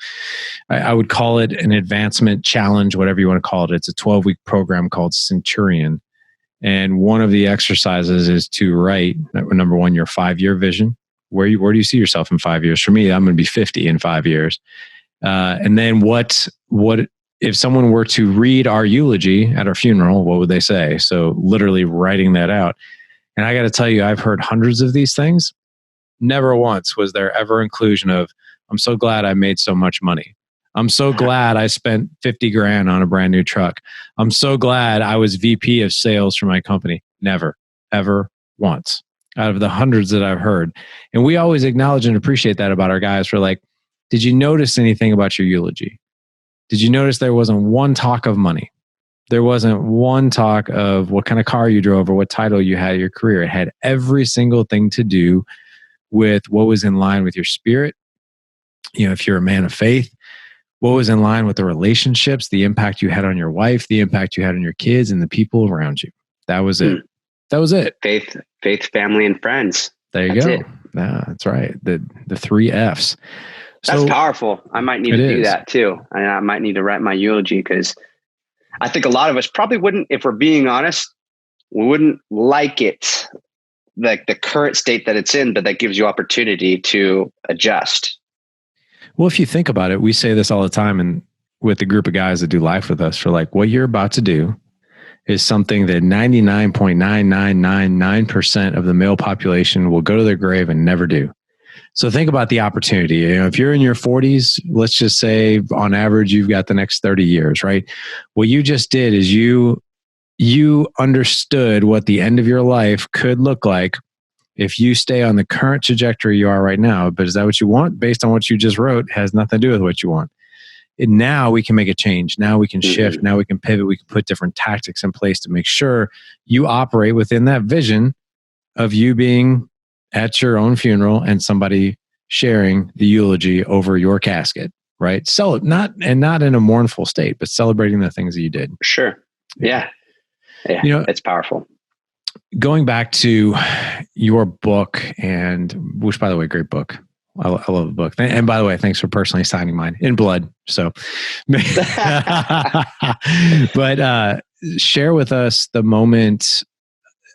Speaker 1: I would call it an advancement challenge, whatever you want to call it. It's a 12-week program called Centurion. And one of the exercises is to write, number one, your 5-year vision. Where do you see yourself in 5 years? For me, I'm going to be 50 in 5 years. And then what if someone were to read our eulogy at our funeral, what would they say? So literally writing that out. And I got to tell you, I've heard hundreds of these things. Never once was there ever inclusion of, I'm so glad I made so much money. I'm so glad I spent 50 grand on a brand new truck. I'm so glad I was VP of sales for my company. Never, ever once out of the hundreds that I've heard. And we always acknowledge and appreciate that about our guys. We're like, did you notice anything about your eulogy? Did you notice there wasn't one talk of money? There wasn't one talk of what kind of car you drove or what title you had in your career. It had every single thing to do with what was in line with your spirit. If you're a man of faith, what was in line with the relationships, the impact you had on your wife, the impact you had on your kids and the people around you. That was it. That was it.
Speaker 2: Faith, family, and friends.
Speaker 1: There you go. Yeah, that's right. The 3 F's.
Speaker 2: That's powerful. I might need to do that too. I might need to write my eulogy, because I think a lot of us probably wouldn't, if we're being honest, we wouldn't like it, like the current state that it's in, but that gives you opportunity to adjust.
Speaker 1: Well, if you think about it, we say this all the time, and with the group of guys that do life with us, for like, what you're about to do is something that 99.9999% of the male population will go to their grave and never do. So think about the opportunity. If you're in your 40s, let's just say on average, you've got the next 30 years, right? What you just did is you understood what the end of your life could look like if you stay on the current trajectory you are right now. But is that what you want? Based on what you just wrote, has nothing to do with what you want. And now we can make a change. Now we can shift. Now we can pivot. We can put different tactics in place to make sure you operate within that vision of you being at your own funeral and somebody sharing the eulogy over your casket, right? Not in a mournful state, but celebrating the things that you did.
Speaker 2: Sure. Yeah. It's powerful.
Speaker 1: Going back to your book, and which, by the way, great book. I love the book. And by the way, thanks for personally signing mine in blood. So, but share with us the moment,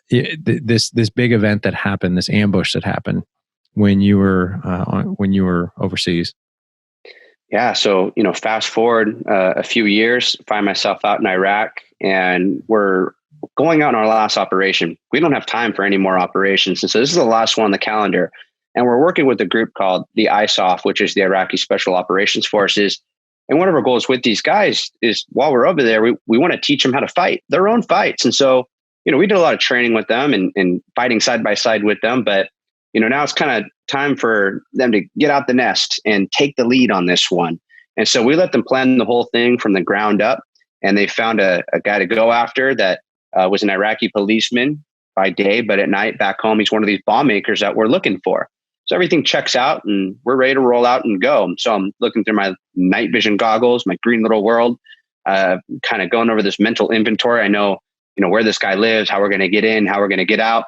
Speaker 1: this big event that happened, this ambush that happened when you were overseas.
Speaker 2: Yeah. So, fast forward a few years, find myself out in Iraq, and we're going out on our last operation. We don't have time for any more operations. And so this is the last one on the calendar. And we're working with a group called the ISOF, which is the Iraqi Special Operations Forces. And one of our goals with these guys is, while we're over there, we want to teach them how to fight their own fights. And so, we did a lot of training with them and fighting side by side with them. But, now it's kind of time for them to get out the nest and take the lead on this one. And so we let them plan the whole thing from the ground up. And they found a guy to go after that was an Iraqi policeman by day, but at night back home, he's one of these bomb makers that we're looking for. So everything checks out and we're ready to roll out and go. So I'm looking through my night vision goggles, my green little world, kind of going over this mental inventory. I know, where this guy lives, how we're going to get in, how we're going to get out,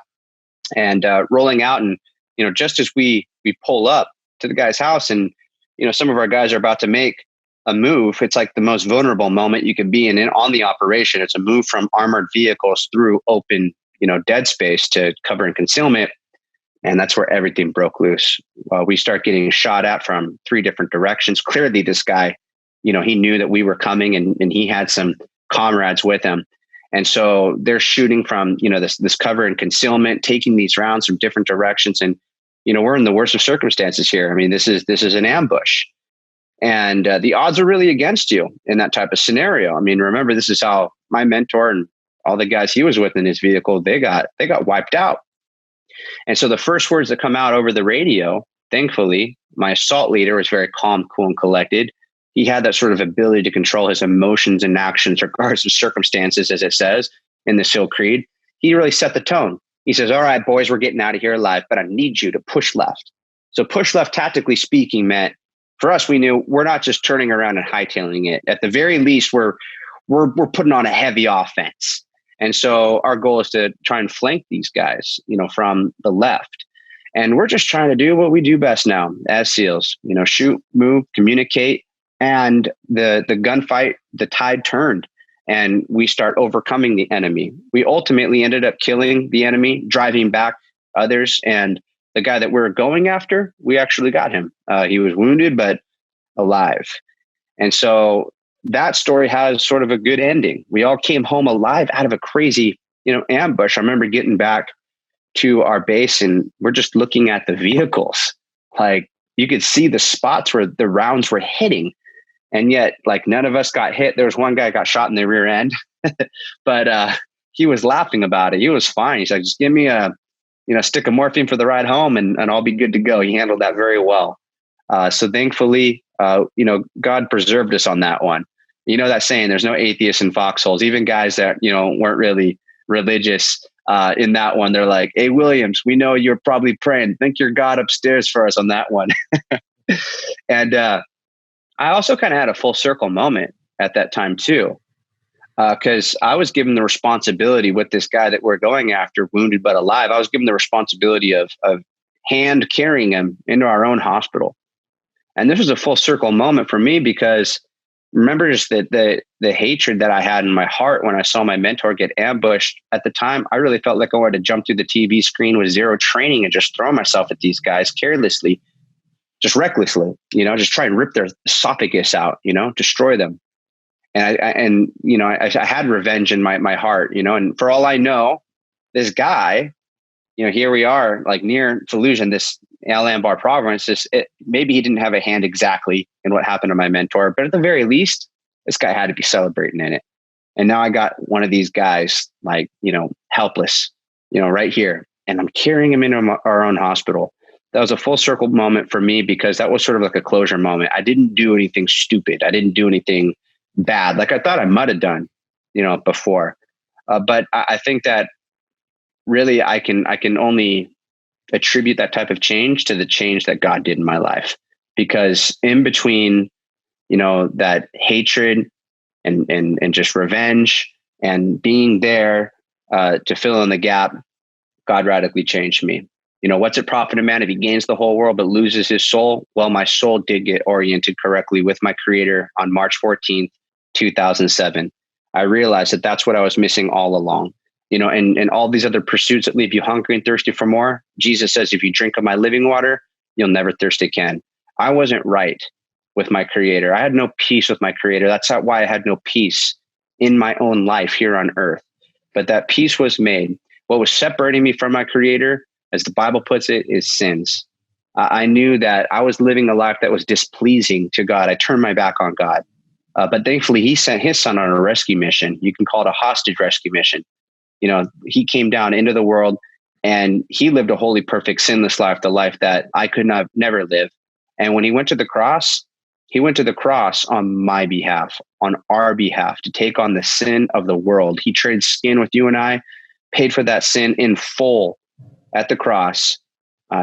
Speaker 2: and rolling out. And, just as we pull up to the guy's house and, some of our guys are about to make a move, it's like the most vulnerable moment you could be in on the operation. It's a move from armored vehicles through open, dead space to cover and concealment. And that's where everything broke loose. We start getting shot at from 3 different directions. Clearly, this guy, he knew that we were coming and he had some comrades with him. And so they're shooting from, this cover and concealment, taking these rounds from different directions. And, we're in the worst of circumstances here. I mean, this is an ambush. And the odds are really against you in that type of scenario. I mean, remember, this is how my mentor and all the guys he was with in his vehicle, they got wiped out. And so the first words that come out over the radio, thankfully, my assault leader was very calm, cool, and collected. He had that sort of ability to control his emotions and actions regardless of circumstances, as it says in the SEAL Creed. He really set the tone. He says, all right, boys, we're getting out of here alive, but I need you to push left. So push left, tactically speaking, meant for us, we knew we're not just turning around and hightailing it. At the very least, we're putting on a heavy offense. And so our goal is to try and flank these guys, from the left. And we're just trying to do what we do best now as SEALs, shoot, move, communicate. And the gunfight, the tide turned and we start overcoming the enemy. We ultimately ended up killing the enemy, driving back others. And the guy that we're going after, we actually got him. He was wounded, but alive. And so that story has sort of a good ending. We all came home alive out of a crazy, ambush. I remember getting back to our base and we're just looking at the vehicles. Like you could see the spots where the rounds were hitting. And yet, like, none of us got hit. There was one guy got shot in the rear end, but he was laughing about it. He was fine. He's like, just give me a stick of morphine for the ride home and I'll be good to go. He handled that very well. So thankfully, God preserved us on that one. That saying, there's no atheists in foxholes. Even guys that, weren't really religious in that one, they're like, hey, Williams, we know you're probably praying. Thank your God upstairs for us on that one. And I also kind of had a full circle moment at that time too, because I was given the responsibility with this guy that we're going after, wounded but alive. I was given the responsibility of hand carrying him into our own hospital. And this was a full circle moment for me because remember just the hatred that I had in my heart when I saw my mentor get ambushed. At the time, I really felt like I wanted to jump through the TV screen with zero training and just throw myself at these guys carelessly, just recklessly, just try and rip their esophagus out, destroy them. And I had revenge in my heart, and for all I know, this guy, here we are like near Fallujah, this Alain Bar Providence, maybe he didn't have a hand exactly in what happened to my mentor, but at the very least, this guy had to be celebrating in it. And now I got one of these guys, like, helpless, right here. And I'm carrying him into our own hospital. That was a full circle moment for me, because that was sort of like a closure moment. I didn't do anything stupid. I didn't do anything bad, like I thought I might have done, before. But I think that really I can only attribute that type of change to the change that God did in my life. Because in between, that hatred and just revenge and being there to fill in the gap, God radically changed me. What's it profit a man if he gains the whole world but loses his soul? Well, my soul did get oriented correctly with my Creator on March 14th, 2007. I realized that that's what I was missing all along. And all these other pursuits that leave you hungry and thirsty for more. Jesus says, if you drink of my living water, you'll never thirst again. I wasn't right with my Creator. I had no peace with my Creator. That's not why I had no peace in my own life here on earth. But that peace was made. What was separating me from my Creator, as the Bible puts it, is sins. I knew that I was living a life that was displeasing to God. I turned my back on God. But thankfully, he sent his son on a rescue mission. You can call it a hostage rescue mission. He came down into the world and he lived a holy, perfect, sinless life, the life that I could never live. And when he went to the cross on my behalf, on our behalf, to take on the sin of the world. He traded skin with you and I, paid for that sin in full at the cross,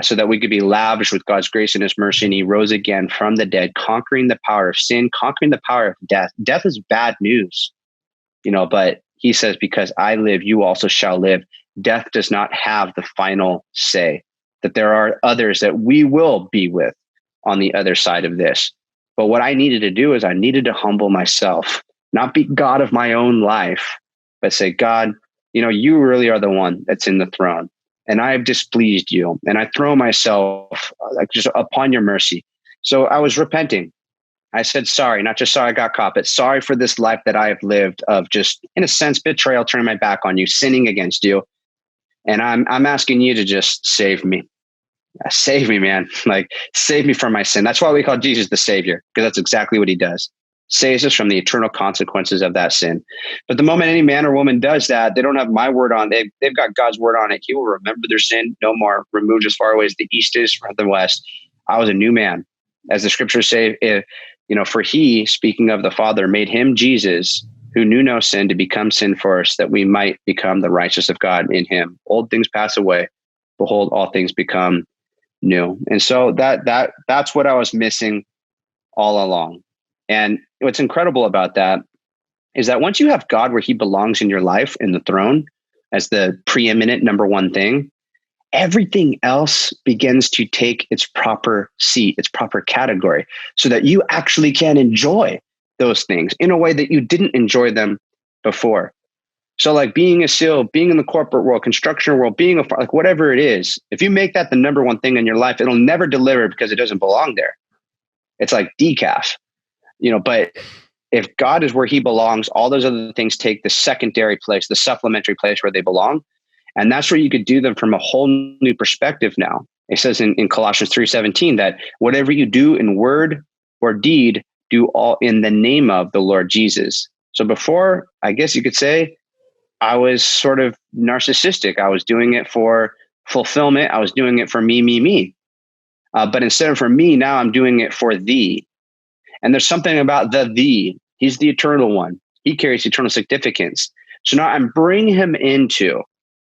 Speaker 2: so that we could be lavished with God's grace and his mercy. And he rose again from the dead, conquering the power of sin, conquering the power of death. Death is bad news, but he says, because I live, you also shall live. Death does not have the final say, that there are others that we will be with on the other side of this. But what I needed to do is I needed to humble myself, not be God of my own life, but say, God, you really are the one that's in the throne, and I have displeased you, and I throw myself just upon your mercy. So I was repenting. I said, sorry, not just sorry I got caught, but sorry for this life that I have lived of just, in a sense, betrayal, turning my back on you, sinning against you. And I'm asking you to just save me. Save me, man. Save me from my sin. That's why we call Jesus the Savior, because that's exactly what he does. Saves us from the eternal consequences of that sin. But the moment any man or woman does that, they don't have my word on it. They've got God's word on it. He will remember their sin no more, removed as far away as the east is from the west. I was a new man. As the scriptures say, for he, speaking of the Father, made him, Jesus, who knew no sin, to become sin for us, that we might become the righteousness of God in him. Old things pass away. Behold, all things become new. And so that's what I was missing all along. And what's incredible about that is that once you have God where he belongs in your life, in the throne, as the preeminent number one thing, everything else begins to take its proper seat, its proper category, so that you actually can enjoy those things in a way that you didn't enjoy them before. So like being a SEAL, being in the corporate world, construction world, being like whatever it is, if you make that the number one thing in your life, it'll never deliver because it doesn't belong there. It's like decaf, but if God is where he belongs, all those other things take the secondary place, the supplementary place where they belong. And that's where you could do them from a whole new perspective now. It says in Colossians 3:17 that whatever you do in word or deed, do all in the name of the Lord Jesus. So before, I guess you could say, I was sort of narcissistic. I was doing it for fulfillment. I was doing it for me. But instead of for me, now I'm doing it for thee. And there's something about the thee. He's the eternal one. He carries eternal significance. So now I'm bringing him into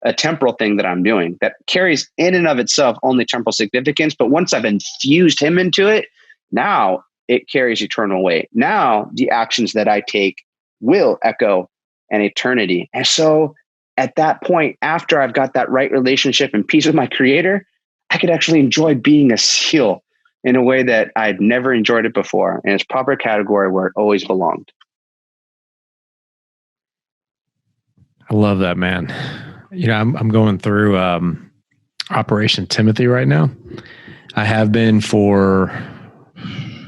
Speaker 2: a temporal thing that I'm doing that carries in and of itself only temporal significance. But once I've infused him into it, now it carries eternal weight. Now the actions that I take will echo an eternity. And so at that point, after I've got that right relationship and peace with my Creator, I could actually enjoy being a SEAL in a way that I'd never enjoyed it before, in its proper category where it always belonged.
Speaker 1: I love that, man. I'm going through Operation Timothy right now. I have been for,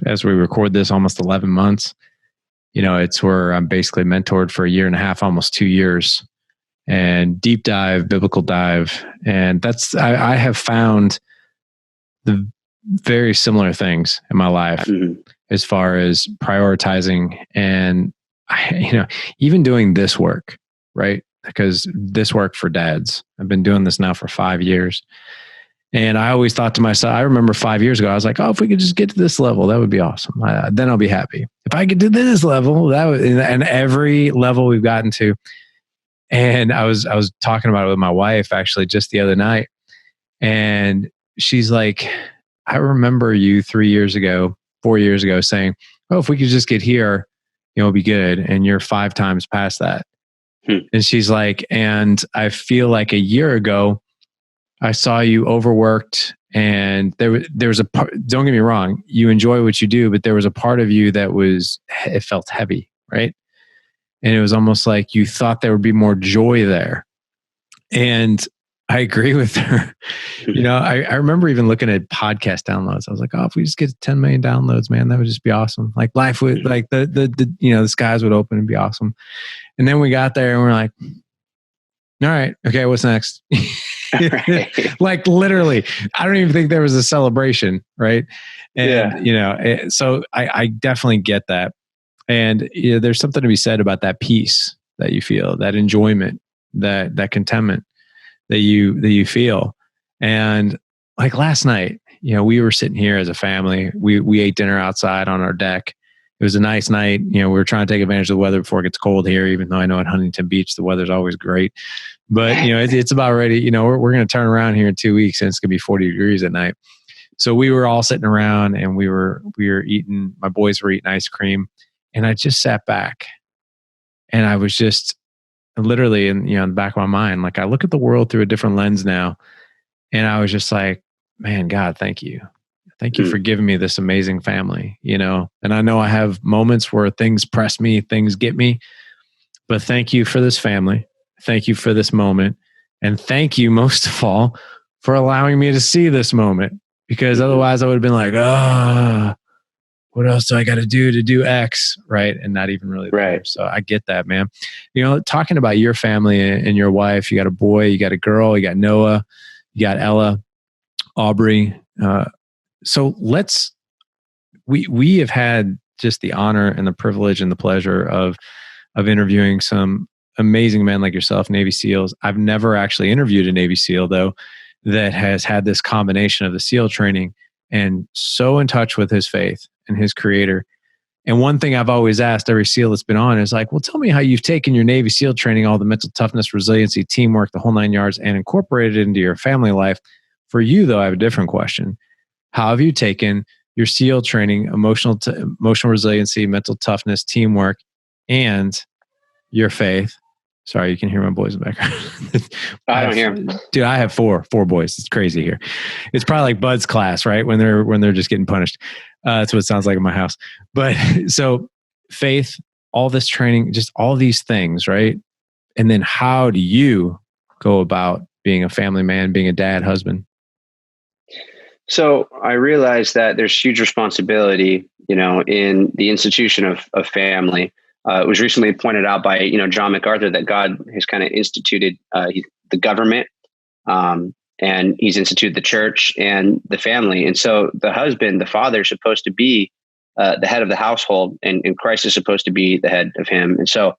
Speaker 1: as we record this, almost 11 months. It's where I'm basically mentored for a year and a half, almost 2 years, and deep dive, biblical dive. And I have found the very similar things in my life as far as prioritizing and, even doing this work, right? Because this work for dads, I've been doing this now for 5 years. And I always thought to myself, I remember 5 years ago, I was like, oh, if we could just get to this level, that would be awesome. Then I'll be happy. If I could do this level, and every level we've gotten to. And I was talking about it with my wife actually just the other night. And she's like, I remember you 3 years ago, 4 years ago saying, oh, if we could just get here, it'll be good. And you're 5 times past that. And she's like, and I feel like a year ago, I saw you overworked, and there was a part, don't get me wrong, you enjoy what you do, but there was a part of you that it felt heavy, right? And it was almost like you thought there would be more joy there. And I agree with her. I remember even looking at podcast downloads. I was like, oh, if we just get 10 million downloads, man, that would just be awesome. Like life would, like the skies would open and be awesome. And then we got there and we're like, all right, okay, what's next? Right. Like literally, I don't even think there was a celebration, right? And so I definitely get that. And there's something to be said about that peace that you feel, that enjoyment, that contentment that you feel. And like last night, we were sitting here as a family. We ate dinner outside on our deck. It was a nice night. We were trying to take advantage of the weather before it gets cold here, even though I know at Huntington Beach, the weather's always great. But, it's about ready. We're going to turn around here in 2 weeks and it's going to be 40 degrees at night. So we were all sitting around and we were eating, my boys were eating ice cream. And I just sat back and I was just literally in the back of my mind, like I look at the world through a different lens now. And I was just like, man, God, thank you. Thank you for giving me this amazing family, and I know I have moments where things press me, things get me, but thank you for this family. Thank you for this moment. And thank you most of all for allowing me to see this moment, because otherwise I would have been like, what else do I got to do X? Right. And not even really there. Right. So I get that, man. Talking about your family and your wife, you got a boy, you got a girl, you got Noah, you got Ella, Aubrey. So we have had just the honor and the privilege and the pleasure of interviewing some amazing men like yourself, Navy SEALs. I've never actually interviewed a Navy SEAL though, that has had this combination of the SEAL training and so in touch with his faith and his creator. And one thing I've always asked every SEAL that's been on is like, well, tell me how you've taken your Navy SEAL training, all the mental toughness, resiliency, teamwork, the whole 9 yards, and incorporated it into your family life. For you though, I have a different question. How have you taken your SEAL training, emotional resiliency, mental toughness, teamwork, and your faith? Sorry, you can hear my boys in the background.
Speaker 2: I don't hear them.
Speaker 1: Dude, I have four boys. It's crazy here. It's probably like Bud's class, right? When they're just getting punished. That's what it sounds like in my house. But so faith, all this training, just all these things, right? And then how do you go about being a family man, being a dad, husband?
Speaker 2: So I realized that there's huge responsibility, in the institution of family. It was recently pointed out by, John MacArthur that God has kind of instituted the government, and he's instituted the church and the family. And so the husband, the father, is supposed to be the head of the household, and Christ is supposed to be the head of him. And so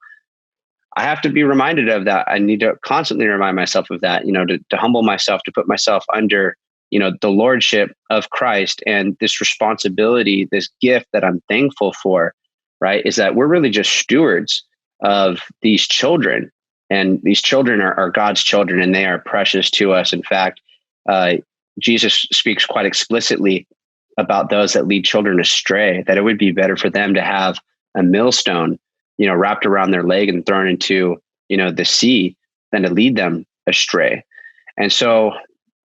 Speaker 2: I have to be reminded of that. I need to constantly remind myself of that, to humble myself, to put myself under the lordship of Christ, and this responsibility, this gift that I'm thankful for, right? Is that we're really just stewards of these children, and these children are God's children, and they are precious to us. In fact, Jesus speaks quite explicitly about those that lead children astray, that it would be better for them to have a millstone, wrapped around their leg and thrown into, the sea than to lead them astray. And so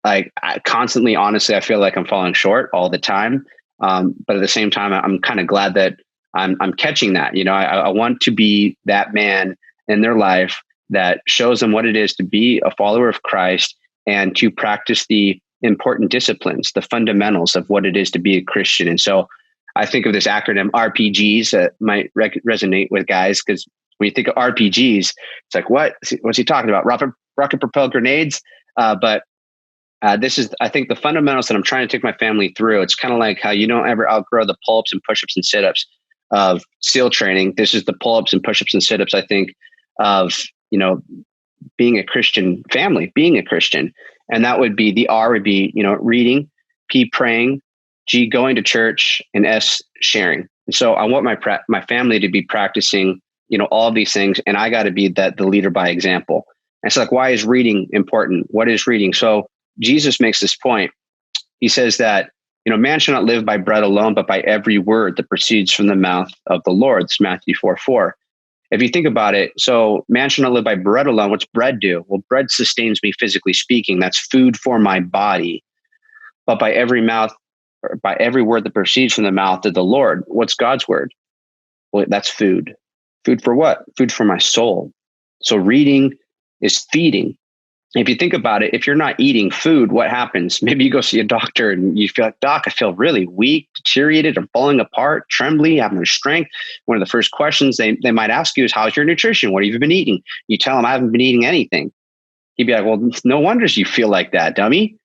Speaker 2: I constantly, honestly, I feel like I'm falling short all the time. But at the same time, I'm kind of glad that I'm catching that. I want to be that man in their life that shows them what it is to be a follower of Christ and to practice the important disciplines, the fundamentals of what it is to be a Christian. And so I think of this acronym RPGs that might resonate with guys, because when you think of RPGs, it's like, what's he talking about? Rocket propelled grenades? But This is, I think, the fundamentals that I'm trying to take my family through. It's kind of like how you don't ever outgrow the pull-ups and push-ups and sit-ups of SEAL training. This is the pull-ups and push-ups and sit-ups, I think, of, being a Christian family, being a Christian. And that would be, the R would be, reading, P, praying, G, going to church, and S, sharing. And so I want my family to be practicing, all of these things. And I got to be the leader by example. And it's like, why is reading important? What is reading? So Jesus makes this point. He says that, man shall not live by bread alone, but by every word that proceeds from the mouth of the Lord. It's Matthew 4:4. If you think about it, so man shall not live by bread alone. What's bread do? Well, bread sustains me physically speaking. That's food for my body. But by every word that proceeds from the mouth of the Lord, what's God's word? Well, that's food. Food for what? Food for my soul. So reading is feeding. If you think about it, if you're not eating food, what happens? Maybe you go see a doctor and you feel like, doc, I feel really weak, deteriorated, I'm falling apart, trembly, having no strength. One of the first questions they might ask you is, how's your nutrition? What have you been eating? You tell them, I haven't been eating anything. He'd be like, well, no wonders you feel like that, dummy.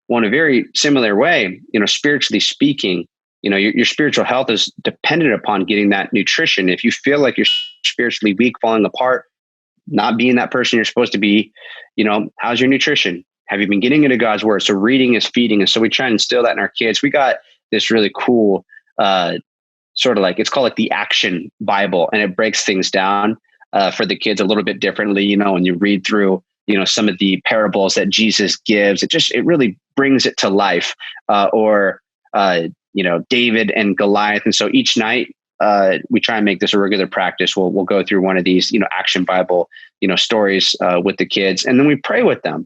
Speaker 2: Well, in a very similar way, spiritually speaking, your spiritual health is dependent upon getting that nutrition. If you feel like you're spiritually weak, falling apart, not being that person you're supposed to be, how's your nutrition? Have you been getting into God's word? So reading is feeding. And so we try and instill that in our kids. We got this really cool, sort of like, it's called like the Action Bible, and it breaks things down for the kids a little bit differently. When you read through, some of the parables that Jesus gives, it really brings it to life. David and Goliath. And so each night, we try and make this a regular practice. We'll go through one of these, Action Bible, stories with the kids, and then we pray with them.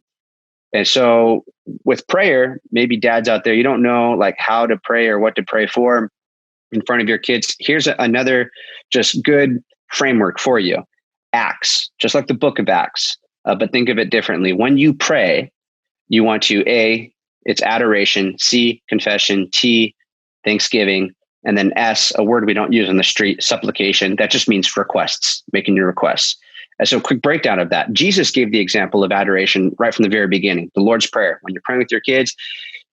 Speaker 2: And so with prayer, maybe dads out there, you don't know like how to pray or what to pray for in front of your kids. Here's another just good framework for you. Acts, just like the book of Acts, but think of it differently. When you pray, you want to, A, it's adoration, C, confession, T, thanksgiving, and then S, a word we don't use on the street, supplication. That just means requests, making your requests. And so quick breakdown of that. Jesus gave the example of adoration right from the very beginning, the Lord's Prayer. When you're praying with your kids,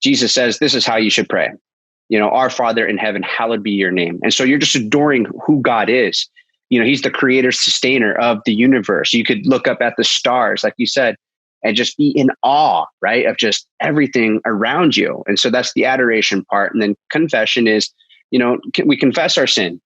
Speaker 2: Jesus says, this is how you should pray. Our Father in heaven, hallowed be your name. And so you're just adoring who God is. He's the creator, sustainer of the universe. You could look up at the stars, like you said, and just be in awe, right, of just everything around you. And so that's the adoration part. And then confession is, we confess our sin.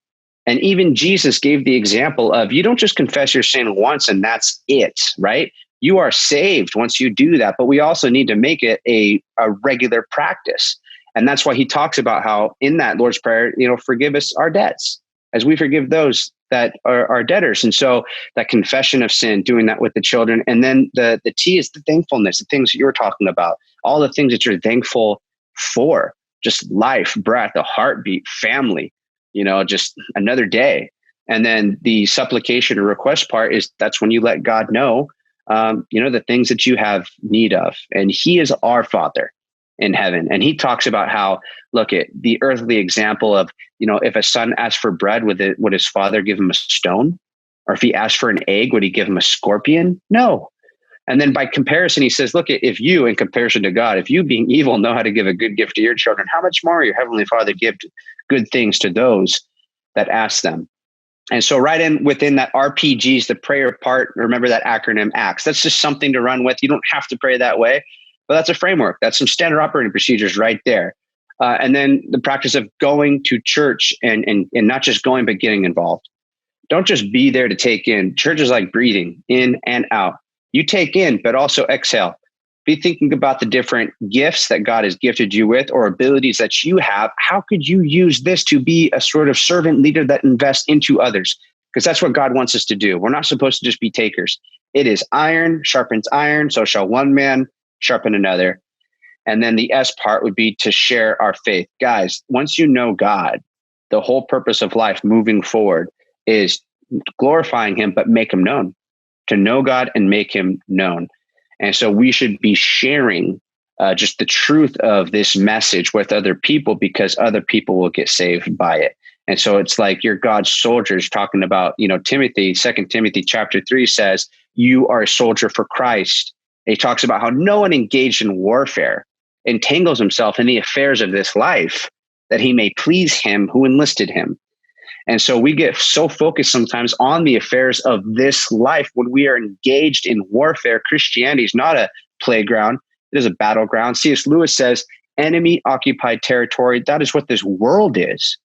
Speaker 2: And even Jesus gave the example of, you don't just confess your sin once and that's it, right? You are saved once you do that, but we also need to make it a regular practice. And that's why he talks about how in that Lord's Prayer, forgive us our debts as we forgive those that are our debtors. And so that confession of sin, doing that with the children. And then the T is the thankfulness, the things that you're talking about, all the things that you're thankful for, just life, breath, a heartbeat, family, just another day. And then the supplication or request part is that's when you let God know, the things that you have need of. And he is our Father in heaven. And he talks about how, look at the earthly example of, if a son asks for bread, would his father give him a stone? Or if he asked for an egg, would he give him a scorpion? No. And then by comparison, he says, look, if you, in comparison to God, if you being evil know how to give a good gift to your children, how much more your heavenly Father give good things to those that ask them? And so within that RPGs, the prayer part, remember that acronym ACTS. That's just something to run with. You don't have to pray that way, but that's a framework. That's some standard operating procedures right there. And then the practice of going to church and not just going, but getting involved. Don't just be there to take in. Church is like breathing in and out. You take in, but also exhale. Be thinking about the different gifts that God has gifted you with or abilities that you have. How could you use this to be a sort of servant leader that invests into others? Because that's what God wants us to do. We're not supposed to just be takers. It is iron sharpens iron, so shall one man sharpen another. And then the S part would be to share our faith. Guys, once you know God, the whole purpose of life moving forward is glorifying him, but make him known. To know God and make him known. And so we should be sharing just the truth of this message with other people because other people will get saved by it. And so it's like you're God's soldiers talking about, Timothy, 2 Timothy chapter 3 says, you are a soldier for Christ. He talks about how no one engaged in warfare entangles himself in the affairs of this life, that he may please him who enlisted him. And so we get so focused sometimes on the affairs of this life when we are engaged in warfare. Christianity is not a playground. It is a battleground. C.S. Lewis says, enemy occupied territory. That is what this world is.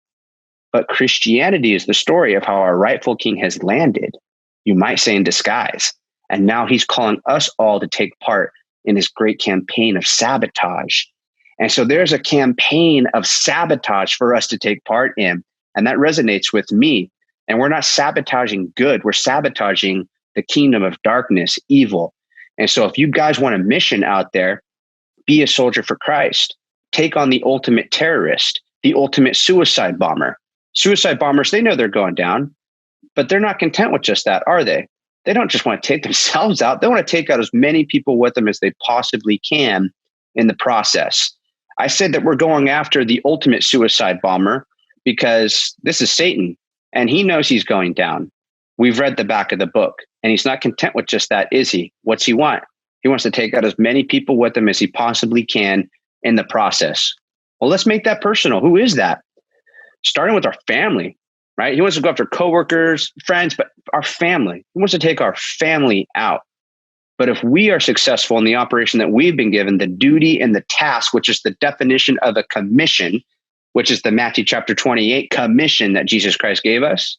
Speaker 2: But Christianity is the story of how our rightful king has landed, you might say in disguise. And now he's calling us all to take part in his great campaign of sabotage. And so there's a campaign of sabotage for us to take part in. And that resonates with me. And we're not sabotaging good. We're sabotaging the kingdom of darkness, evil. And so if you guys want a mission out there, be a soldier for Christ. Take on the ultimate terrorist, the ultimate suicide bomber. Suicide bombers, they know they're going down, but they're not content with just that, are they? They don't just want to take themselves out. They want to take out as many people with them as they possibly can in the process. I said that we're going after the ultimate suicide bomber because this is Satan, and he knows he's going down. We've read the back of the book, and he's not content with just that, is he? What's he want? He wants to take out as many people with him as he possibly can in the process. Well, let's make that personal. Who is that? Starting with our family, right? He wants to go after coworkers, friends, but our family. He wants to take our family out. But if we are successful in the operation that we've been given, the duty and the task, which is the definition of a commission, which is the Matthew chapter 28 commission that Jesus Christ gave us,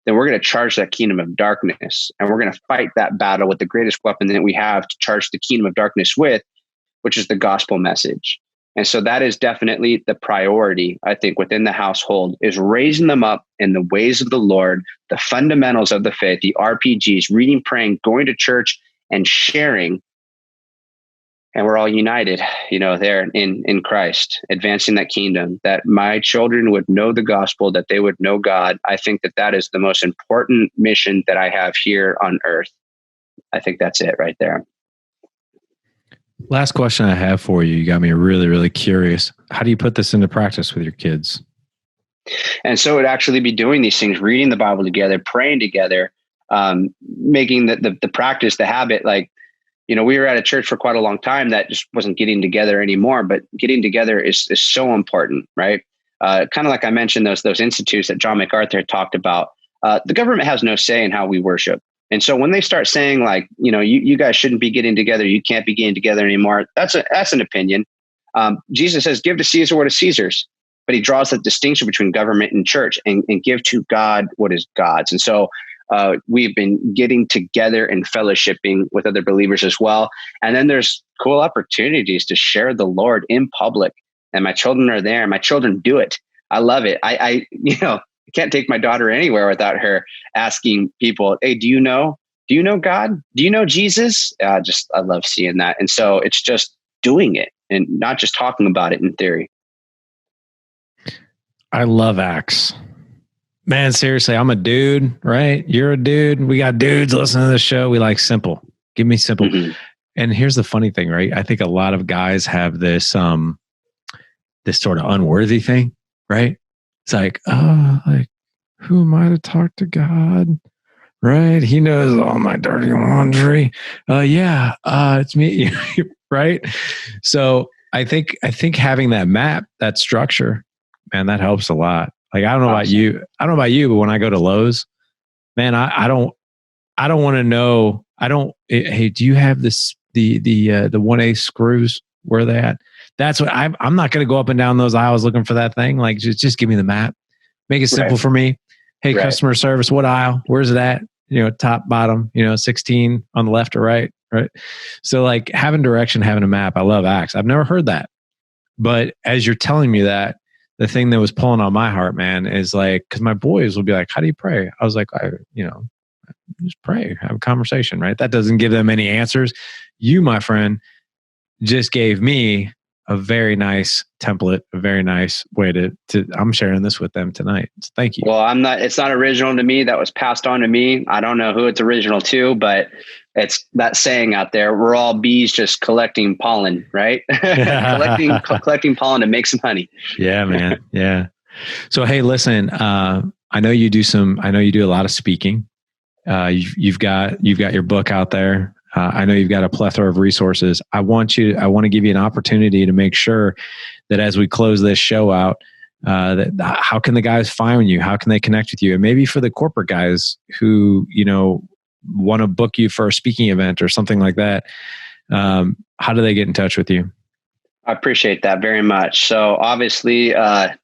Speaker 2: then we're going to charge that kingdom of darkness. And we're going to fight that battle with the greatest weapon that we have to charge the kingdom of darkness with, which is the gospel message. And so that is definitely the priority, I think, within the household, is raising them up in the ways of the Lord, the fundamentals of the faith, the RPGs, reading, praying, going to church, and sharing. And we're all united, there in Christ, advancing that kingdom, that my children would know the gospel, that they would know God. I think that that is the most important mission that I have here on earth. I think that's it right there.
Speaker 1: Last question I have for you. You got me really, really curious. How do you put this into practice with your kids?
Speaker 2: And so it would actually be doing these things, reading the Bible together, praying together, making the practice, the habit. Like, we were at a church for quite a long time that just wasn't getting together anymore, but getting together is so important, right? Kind of like I mentioned, those institutes that John MacArthur talked about. The government has no say in how we worship. And so when they start saying like, you guys shouldn't be getting together, you can't be getting together anymore, that's an opinion. Jesus says, give to Caesar what is Caesar's, but he draws the distinction between government and church, and give to God what is God's. And so we've been getting together and fellowshipping with other believers as well. And then there's cool opportunities to share the Lord in public. And my children are there. My children do it. I love it. I can't take my daughter anywhere without her asking people, hey, do you know God? Do you know Jesus? I love seeing that. And so it's just doing it and not just talking about it in theory.
Speaker 1: I love Acts. Man, seriously, I'm a dude, right? You're a dude. We got dudes listening to the show. We like simple. Give me simple. Mm-hmm. And here's the funny thing, right? I think a lot of guys have this sort of unworthy thing, right? It's like, who am I to talk to God? Right? He knows all my dirty laundry. It's me, right? So I think having that map, that structure, man, that helps a lot. Like, I don't know about you, but when I go to Lowe's, man, I don't want to know. Hey, do you have the 1/8 screws? Where are they at? That's what I'm not going to go up and down those aisles looking for that thing. Like, just give me the map. Make it simple for me. Hey, customer service, what aisle? Where's it at? Top, bottom, 16 on the left or right. So like having direction, having a map. I love Acts. I've never heard that. But as you're telling me that, the thing that was pulling on my heart, man, is like, because my boys will be like, how do you pray? I was like, just pray, have a conversation, right? That doesn't give them any answers. You, my friend, just gave me a very nice template, a very nice way to I'm sharing this with them tonight. So thank you.
Speaker 2: Well, it's not original to me. That was passed on to me. I don't know who it's original to, but it's that saying out there, we're all bees just collecting pollen, right? collecting pollen to make some honey.
Speaker 1: Yeah, man. Yeah. So, hey, listen, I know you do a lot of speaking. You've got your book out there. I know you've got a plethora of resources. I want to give you an opportunity to make sure that as we close this show out, that how can the guys find you? How can they connect with you? And maybe for the corporate guys who, want to book you for a speaking event or something like that, how do they get in touch with you?
Speaker 2: I appreciate that very much. So obviously, I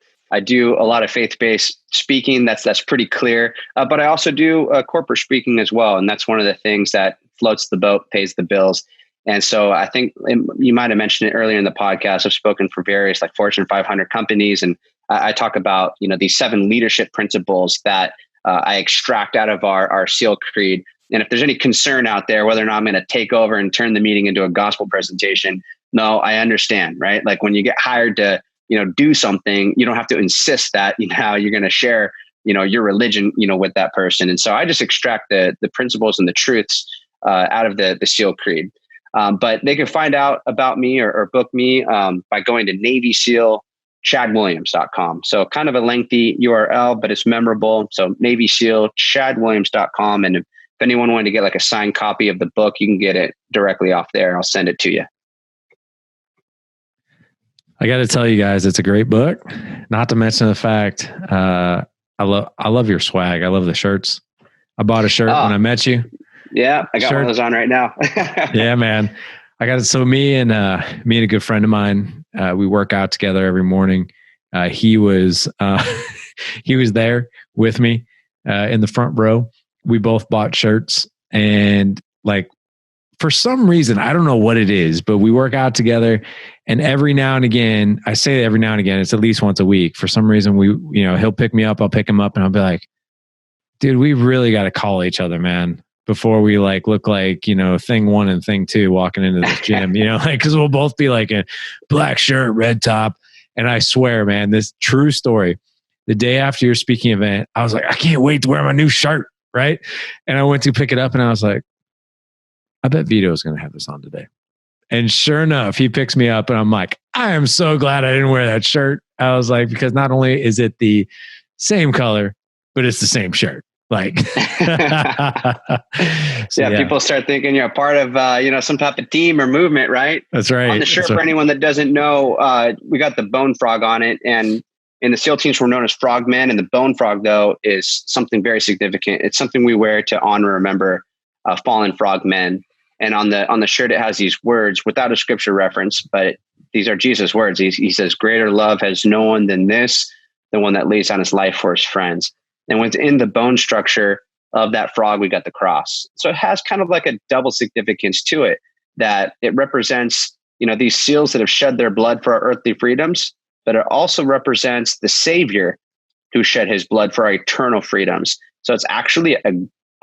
Speaker 2: do a lot of faith-based speaking. That's pretty clear. But I also do corporate speaking as well. And that's one of the things that floats the boat, pays the bills. And so I think you might have mentioned it earlier in the podcast. I've spoken for various like Fortune 500 companies. And I talk about, these 7 leadership principles that I extract out of our SEAL creed. And if there's any concern out there, whether or not I'm going to take over and turn the meeting into a gospel presentation, no, I understand, right? Like when you get hired to, do something, you don't have to insist that, you're going to share, your religion, with that person. And so I just extract the principles and the truths out of the SEAL creed. But they can find out about me or book me by going to Navy SEAL chadwilliams.com. So kind of a lengthy URL, but it's memorable. So Navy SEAL chadwilliams.com. And if anyone wanted to get like a signed copy of the book, you can get it directly off there. I'll send it to you.
Speaker 1: I got to tell you guys, it's a great book. Not to mention the fact, I love your swag. I love the shirts. I bought a shirt when I met you.
Speaker 2: Yeah, I got one of those on right now.
Speaker 1: Yeah, man. I got it. So me and a good friend of mine, we work out together every morning. He was there with me in the front row. We both bought shirts, and like for some reason, I don't know what it is, but we work out together. And every now and again, I say every now and again, it's at least once a week. For some reason, he'll pick me up, I'll pick him up, and I'll be like, dude, we really got to call each other, man, before we like look like, thing 1 and thing 2 walking into the gym, cause we'll both be like a black shirt, red top. And I swear, man, this true story, the day after your speaking event, I was like, I can't wait to wear my new shirt. Right. And I went to pick it up and I was like, I bet Vito's going to have this on today. And sure enough, he picks me up and I'm like, I am so glad I didn't wear that shirt. I was like, because not only is it the same color, but it's the same shirt. Like,
Speaker 2: yeah, people start thinking you're a part of, some type of team or movement, right?
Speaker 1: That's right.
Speaker 2: On the shirt, for anyone that doesn't know, we got the bone frog on it. And in the SEAL teams, we're known as frogmen. And the bone frog, though, is something very significant. It's something we wear to honor and remember fallen frogmen. And on the shirt, it has these words without a scripture reference, but these are Jesus' words. He says, greater love has no one than this, the one that lays down his life for his friends. And within the bone structure of that frog, we got the cross. So it has kind of like a double significance to it, that it represents, these SEALs that have shed their blood for our earthly freedoms, but it also represents the Savior who shed his blood for our eternal freedoms. So it's actually a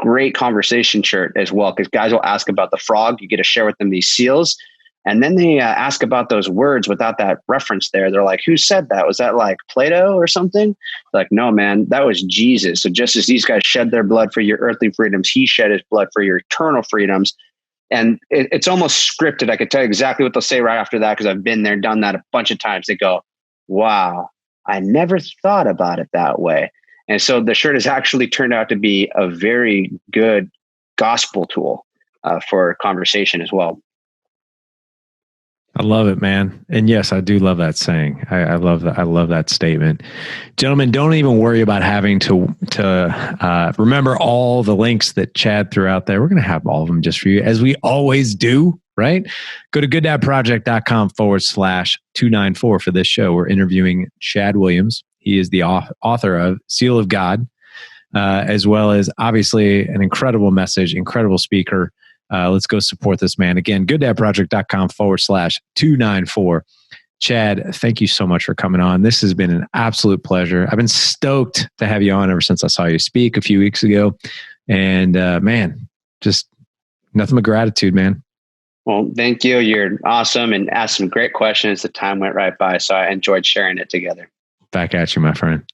Speaker 2: great conversation shirt as well, because guys will ask about the frog. You get to share with them these SEALs. And then they ask about those words without that reference there. They're like, who said that? Was that like Plato or something? Like, no, man, that was Jesus. So just as these guys shed their blood for your earthly freedoms, he shed his blood for your eternal freedoms. And it's almost scripted. I could tell you exactly what they'll say right after that, because I've been there, done that a bunch of times. They go, wow, I never thought about it that way. And so the shirt has actually turned out to be a very good gospel tool for conversation as well.
Speaker 1: I love it, man. And yes, I do love that saying. I love that. I love that statement. Gentlemen, don't even worry about having to remember all the links that Chad threw out there. We're going to have all of them just for you, as we always do, right? Go to gooddadproject.com/294 for this show. We're interviewing Chad Williams. He is the author of Seal of God, as well as obviously an incredible message, incredible speaker. Let's go support this man. Again, gooddadproject.com/294. Chad, thank you so much for coming on. This has been an absolute pleasure. I've been stoked to have you on ever since I saw you speak a few weeks ago. And man, just nothing but gratitude, man.
Speaker 2: Well, thank you. You're awesome and asked some great questions. The time went right by, so I enjoyed sharing it together.
Speaker 1: Back at you, my friend.